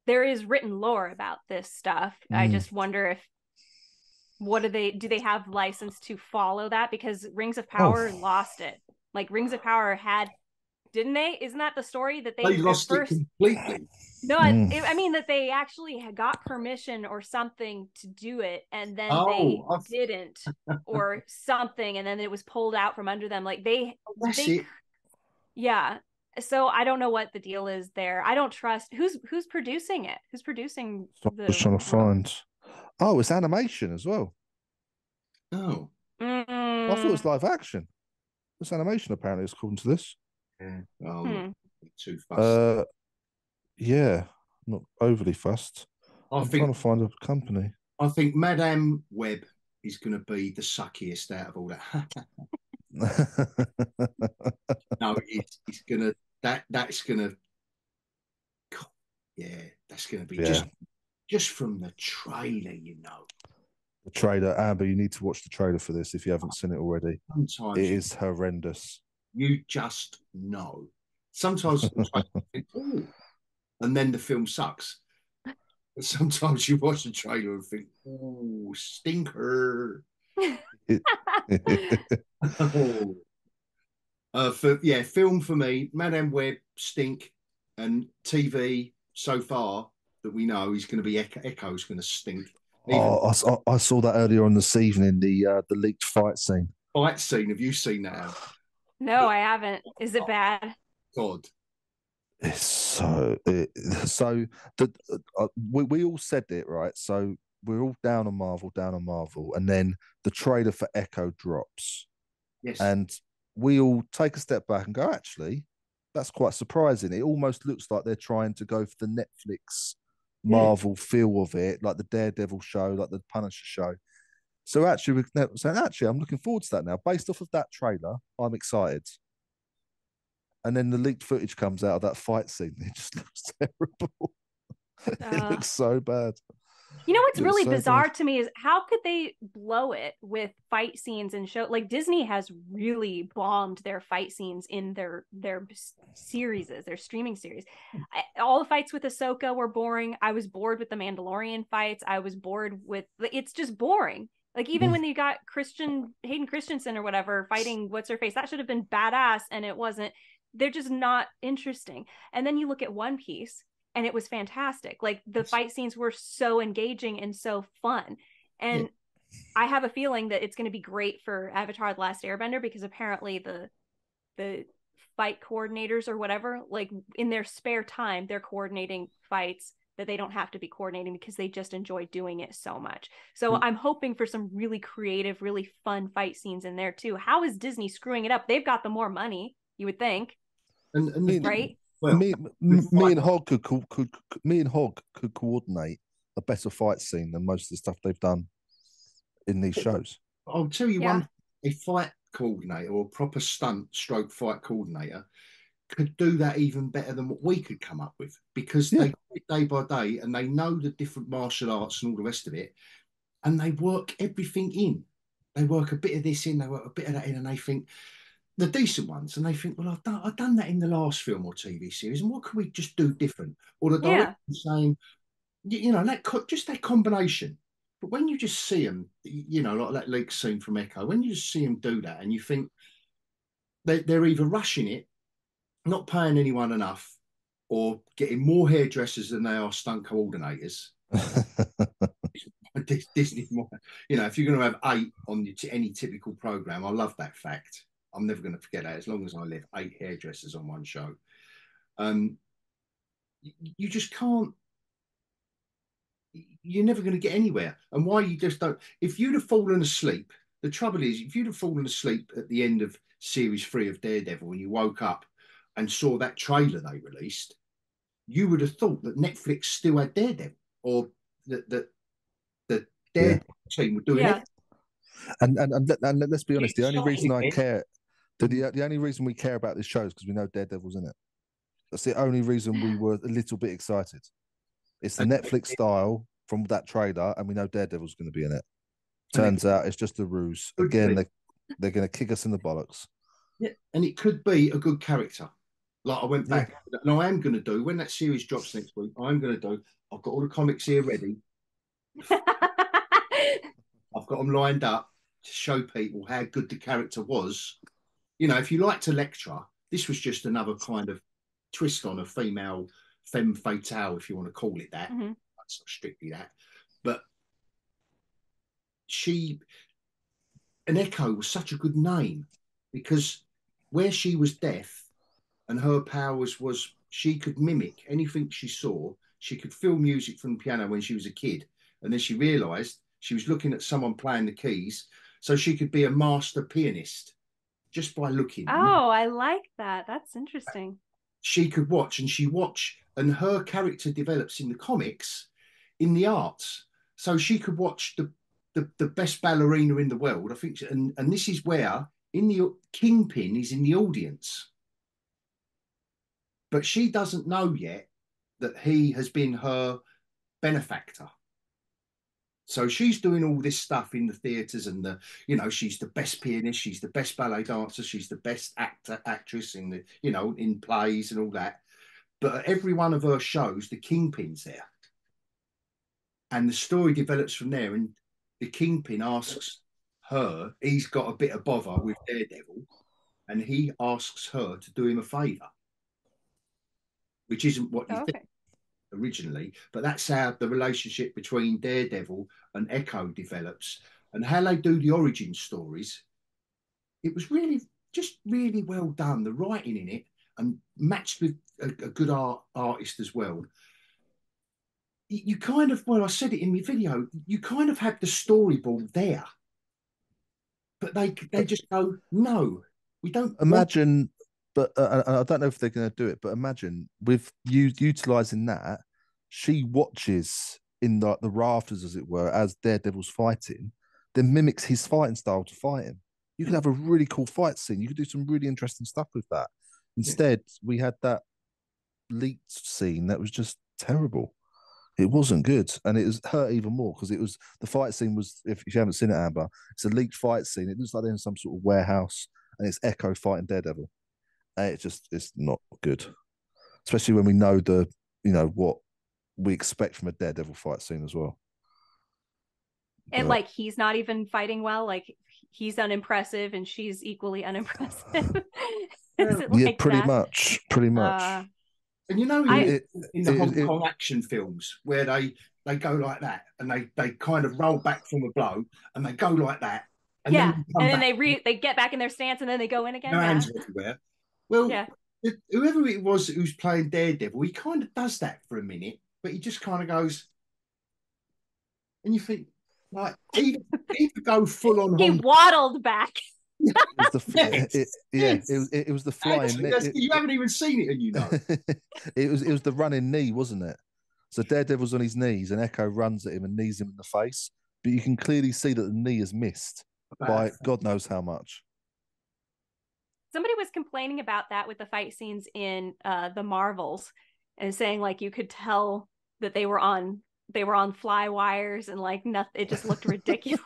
written lore about this stuff. I just wonder if do they have license to follow that? Because Rings of Power lost it. Like Rings of Power didn't they? Isn't that the story that they lost it completely? No, I mean that they actually got permission or something to do it, and then they didn't, or something, and then it was pulled out from under them. Like yeah. So I don't know what the deal is there. I don't trust who's producing it. Who's producing? I was trying to find. Oh, it's animation as well. Oh, I thought it was live action. It's animation, apparently, according to this. Yeah. Too fussed. Yeah, not overly fussed. I'm trying to find a company. I think Madame Web is going to be the suckiest out of all that. No, it's going to that's going to. Yeah, that's going to be just from the trailer, you know. The trailer, Amber, you need to watch the trailer for this if you haven't seen it already. Sometimes it is horrendous. You just know. Sometimes I think, ooh, and then the film sucks. But sometimes you watch the trailer and think, ooh, stinker. Film for me, Madame Web, stink, and TV so far that we know is going to be Echo's going to stink. I saw that earlier on this evening, the leaked fight scene. Fight scene, have you seen that? No, I haven't. Is it bad? God. It's so we all said it, right? So we're all down on Marvel, and then the trailer for Echo drops. Yes. And we all take a step back and go, actually, that's quite surprising. It almost looks like they're trying to go for the Netflix Marvel feel of it, like the Daredevil show, like the Punisher show. So actually, I'm looking forward to that now. Based off of that trailer, I'm excited. And then the leaked footage comes out of that fight scene. It just looks terrible. It looks so bad. You know what's really so bizarre bad. to me is how could they blow it with fight scenes and show, like Disney has really bombed their fight scenes in their series, their streaming series. All the fights with Ahsoka were boring. I was bored with the Mandalorian fights. I was bored with, it's just boring. Like even when you got Hayden Christensen or whatever fighting what's her face, that should have been badass, and it wasn't. They're just not interesting. And then you look at One Piece, and it was fantastic. Like the fight scenes were so engaging and so fun. And I have a feeling that it's going to be great for Avatar: The Last Airbender, because apparently the fight coordinators or whatever, like in their spare time, they're coordinating fights that they don't have to be coordinating because they just enjoy doing it so much. So I'm hoping for some really creative, really fun fight scenes in there too. How is Disney screwing it up? They've got the more money, you would think. Right? Well, me and Hog could coordinate a better fight scene than most of the stuff they've done in these shows. I'll tell you one: a fight coordinator or a proper stunt stroke fight coordinator could do that even better than what we could come up with, because they do it day by day and they know the different martial arts and all the rest of it, and they work everything in. They work a bit of this in, they work a bit of that in, and they think the decent ones, and they think, well, I've done that in the last film or TV series, and what can we just do different? Or the director saying, just that combination. But when you just see them, like that leak scene from Echo, when you just see them do that, and you think they're either rushing it, not paying anyone enough, or getting more hairdressers than they are stunt coordinators. Disney, if you're going to have 8 on any typical program, I love that fact. I'm never going to forget that as long as I live. 8 hairdressers on one show. You just can't. You're never going to get anywhere. And why you just don't? If you'd have fallen asleep, the trouble is, if you'd have fallen asleep at the end of series 3 of Daredevil and you woke up and saw that trailer they released, you would have thought that Netflix still had Daredevil, or that the Daredevil team were doing it. And let's be honest, the only reason I care, the only reason we care about this show is because we know Daredevil's in it. That's the only reason we were a little bit excited. It's the Netflix style from that trailer, and we know Daredevil's going to be in it. Turns out it's just a ruse. Again, they're going to kick us in the bollocks. Yeah, and it could be a good character. Like I went back, and I am going to do, when that series drops next week, I'm going to do, I've got all the comics here ready. I've got them lined up to show people how good the character was. If you liked Elektra, this was just another kind of twist on a female femme fatale, if you want to call it that. Mm-hmm. That's not strictly that. But an Echo was such a good name, because where she was deaf and her powers was she could mimic anything she saw. She could feel music from the piano when she was a kid. And then she realized she was looking at someone playing the keys. So she could be a master pianist just by looking. Oh, I like that. That's interesting. She could watch, and her character develops in the comics, in the arts. So she could watch the best ballerina in the world, I think. And this is where Kingpin is in the audience. But she doesn't know yet that he has been her benefactor. So she's doing all this stuff in the theatres, and she's the best pianist, she's the best ballet dancer, she's the best actress in in plays and all that. But at every one of her shows, the Kingpin's there, and the story develops from there. And the Kingpin asks her, he's got a bit of bother with Daredevil, and he asks her to do him a favour, which isn't what you think originally, but that's how the relationship between Daredevil and Echo develops, and how they do the origin stories. It was really well done, the writing in it, and matched with a good artist as well. You kind of, well, I said it in my video, you kind of had the storyboard there, but they just go, no, We don't imagine, but I don't know if they're going to do it. But imagine with you utilizing that, she watches in the rafters, as it were, as Daredevil's fighting, then mimics his fighting style to fight him. You could have a really cool fight scene. You could do some really interesting stuff with that. Instead, we had that leaked scene that was just terrible. It wasn't good, and it was hurt even more because it was the fight scene was. If you haven't seen it, Amber, it's a leaked fight scene. It looks like they're in some sort of warehouse, and it's Echo fighting Daredevil. And it's not good, especially when we know what we expect from a Daredevil fight scene as well. And like he's not even fighting well. Like he's unimpressive, and she's equally unimpressive. Like pretty much. And in the Hong Kong action films where they go like that and they kind of roll back from a blow and they go like that. And then they get back in their stance and then they go in again. No hands everywhere. Well, whoever it was who's playing Daredevil, he kind of does that for a minute, but he just kind of goes, and you think, like, either go full on. He waddled back. It was the flying knee. You haven't even seen it, and you know. it was the running knee, wasn't it? So Daredevil's on his knees, and Echo runs at him and knees him in the face. But you can clearly see that the knee is missed by God knows how much. Somebody was complaining about that with the fight scenes in the Marvels, and saying like you could tell that they were on fly wires and like nothing. It just looked ridiculous.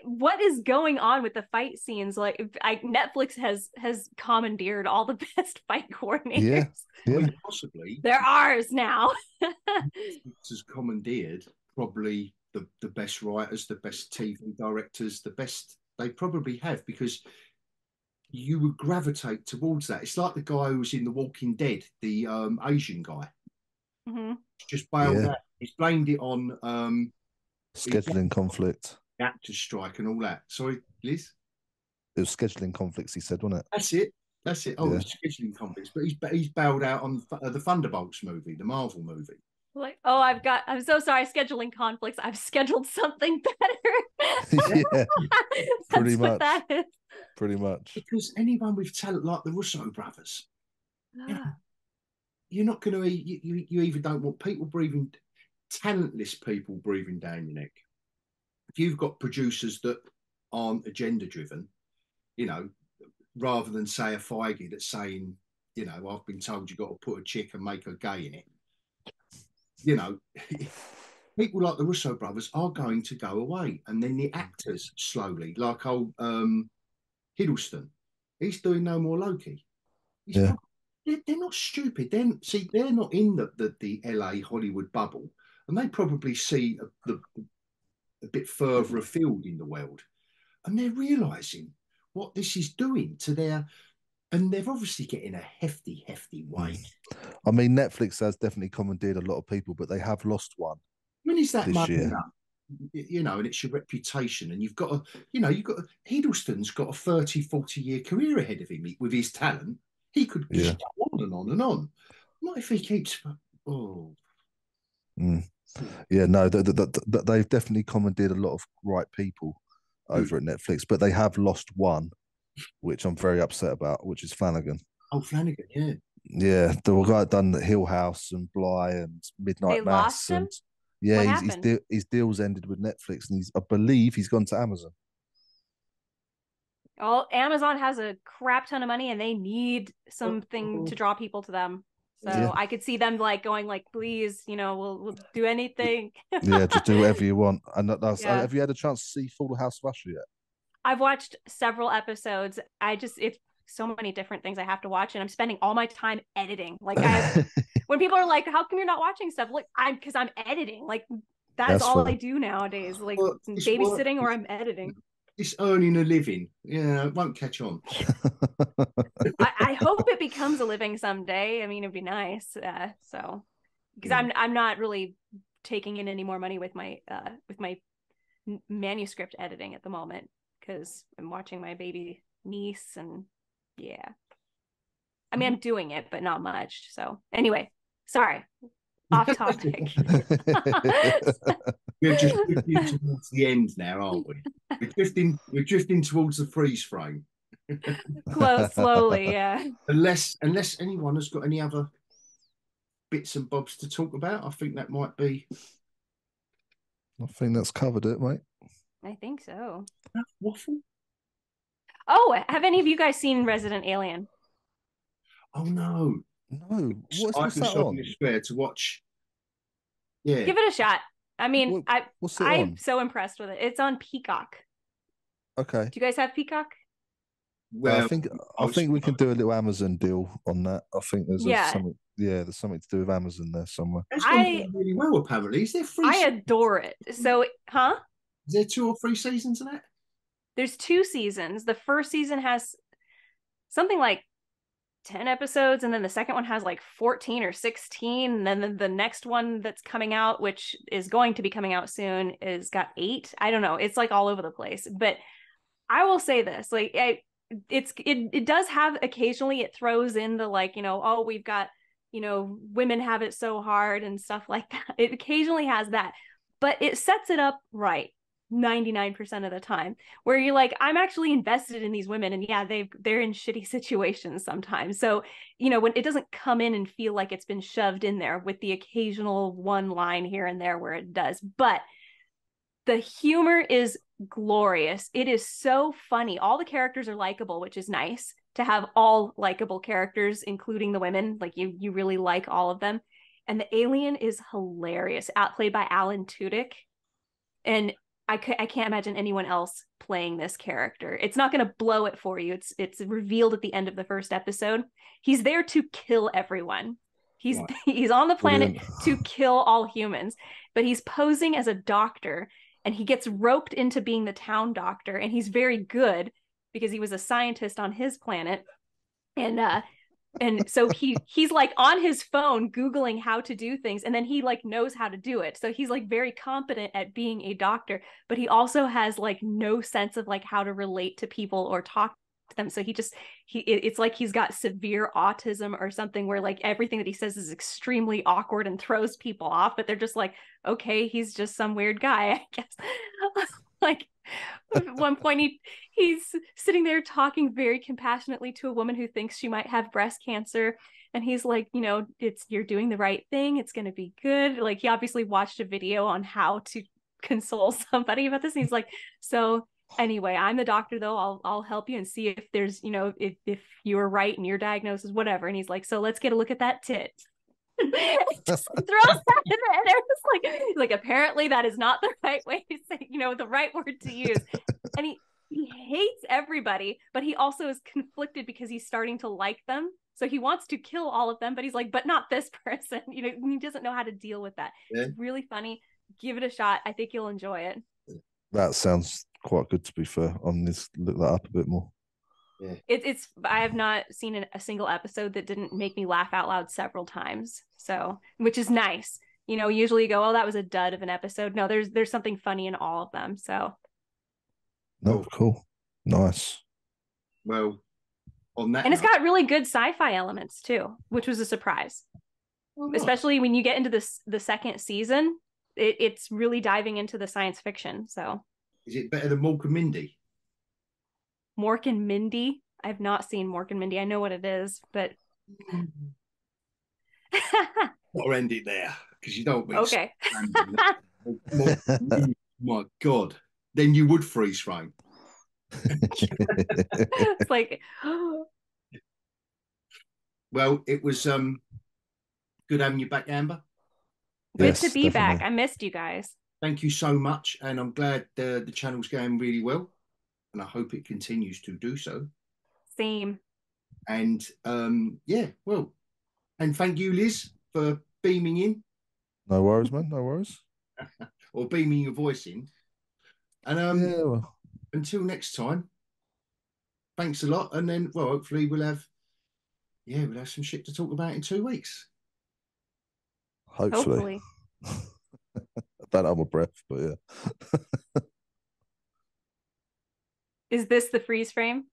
What is going on with the fight scenes? Like Netflix has commandeered all the best fight coordinators. Yeah. I mean, possibly they're ours now. Netflix has commandeered probably the best writers, the best TV directors, the best they probably have, because you would gravitate towards that. It's like the guy who was in The Walking Dead, the Asian guy. Mm-hmm. Just bailed out. He's blamed it on scheduling conflict, actors strike, and all that. Sorry, Liz. It was scheduling conflicts. He said, wasn't it? That's it. Oh, it's scheduling conflicts. But he's bailed out on the Thunderbolts movie, the Marvel movie. Like, I'm so sorry, scheduling conflicts. I've scheduled something better. Yeah, pretty much. That is. Pretty much. Because anyone with talent like the Russo brothers, you're not going to. You either don't want talentless people breathing down your neck. If you've got producers that aren't agenda driven, rather than say a Feige that's saying, I've been told you've got to put a chick and make her gay in it. People like the Russo brothers are going to go away, and then the actors slowly, like old Hiddleston, he's doing no more Loki. They're not stupid. They're not in the LA Hollywood bubble, and they probably see a bit further afield in the world, and they're realizing what this is doing to their. And they're obviously getting a hefty wage. I mean, Netflix has definitely commandeered a lot of people, but they have lost one. When is that money year? Up? And it's your reputation. And you've got Hiddleston's got a 30, 40-year career ahead of him with his talent. He could just go on and on and on. Not if he keeps. Oh. Yeah, no, they've definitely commandeered a lot of right people over at Netflix, but they have lost one, which I'm very upset about, which is Flanagan. Oh, Flanagan, yeah. Yeah, the guy that done Hill House and Bly and Midnight Mass. And his deal's ended with Netflix, and I believe he's gone to Amazon. Well, Amazon has a crap ton of money, and they need something to draw people to them. So I could see them like going like, please, we'll do anything. Yeah, just do whatever you want. And have you had a chance to see Full House of Usher yet? I've watched several episodes. It's so many different things I have to watch, and I'm spending all my time editing. Like when people are like, how come you're not watching stuff? Like because I'm editing. Like that's all I do nowadays. Like babysitting or I'm editing. It's earning a living. Yeah, it won't catch on. I hope it becomes a living someday. I mean, it'd be nice. Because I'm not really taking in any more money with my manuscript editing at the moment, because I'm watching my baby niece, and I mean, I'm doing it, but not much. So anyway, sorry, off topic. We're just drifting towards the end now, aren't we? We're drifting towards the freeze frame. Slowly, yeah. Unless anyone has got any other bits and bobs to talk about, I think that might be I think that's covered it, mate. I think so. waffle. Oh, have any of you guys seen Resident Alien? Oh no. No, I what's was that on on? this fair to watch. Yeah. Give it a shot. I mean, What, what's it I'm on? so impressed with it. It's on Peacock. Okay. Do you guys have Peacock? I Well, think I I was think we can do a little Amazon deal on that. I think Yeah. something. Yeah, there's something to do with Amazon there somewhere. that's gone I down really well apparently. Is there I adore it. So, huh? is there 2 or 3 seasons of that? There's 2 seasons. The first season has something like 10 episodes, and then the second one has like 14 or 16, and then the next one that's coming out, which is going to be coming out soon, is got 8. I don't know, it's like all over the place. But I will say this, like, it does have, occasionally it throws in the, like, oh, we've got, women have it so hard and stuff like that. It occasionally has that, but it sets it up right 99% of the time, where you're like, I'm actually invested in these women, and yeah, they're in shitty situations sometimes. So, when it doesn't come in and feel like it's been shoved in there, with the occasional one line here and there where it does. But the humor is glorious. It is so funny. All the characters are likable, which is nice to have all likable characters, including the women. Like, you really like all of them. And the alien is hilarious, outplayed by Alan Tudyk. And I can't imagine anyone else playing this character. It's not going to blow it for you. It's revealed at the end of the first episode. He's there to kill everyone. He's Right. he's on the planet Brilliant. to kill all humans, but he's posing as a doctor, and he gets roped into being the town doctor, and he's very good because he was a scientist on his planet. And so he's like on his phone googling how to do things, and then he like knows how to do it, so he's like very competent at being a doctor, but he also has like no sense of like how to relate to people or talk to them. So it's like he's got severe autism or something, where like everything that he says is extremely awkward and throws people off, but they're just like, okay, he's just some weird guy, I guess. Like, at one point he's sitting there talking very compassionately to a woman who thinks she might have breast cancer, and he's like, you're doing the right thing, it's going to be good. Like, he obviously watched a video on how to console somebody about this, and he's like, so anyway, I'm the doctor though, I'll help you and see if there's, if you were right in your diagnosis, whatever. And he's like, so let's get a look at that tit. Just throws that in there, and it was like, apparently that is not the right way to say, the right word to use. And he hates everybody, but he also is conflicted because he's starting to like them, so he wants to kill all of them, but he's like, but not this person. He doesn't know how to deal with that. Yeah. It's really funny. Give it a shot. I think you'll enjoy it. That sounds quite good, to be fair. I'm just look that up a bit more. Yeah. It's I have not seen a single episode that didn't make me laugh out loud several times. So, which is nice. Usually you go, oh, that was a dud of an episode. No, there's something funny in all of them. So, No, cool. Nice. Well, on that and it's note, got really good sci-fi elements too, which was a surprise. Especially when you get into the second season, it's really diving into the science fiction. So, is it better than Mork and Mindy? Mork and Mindy. I've not seen Mork and Mindy. I know what it is, but I'll end it there because you don't want okay. my God, then you would freeze frame. It's like, well, it was good having you back, Amber. good Yes, to be definitely. back. I missed you guys. Thank you so much, and I'm glad the channel's going really well, and I hope it continues to do so. Same. And yeah, well, and thank you, Liz, for beaming in. No worries, man. No worries. Or beaming your voice in. And Yeah, well, until next time, thanks a lot. And then, well, hopefully we'll have some shit to talk about in 2 weeks. hopefully. I don't have my breath, but yeah. Is this the freeze frame?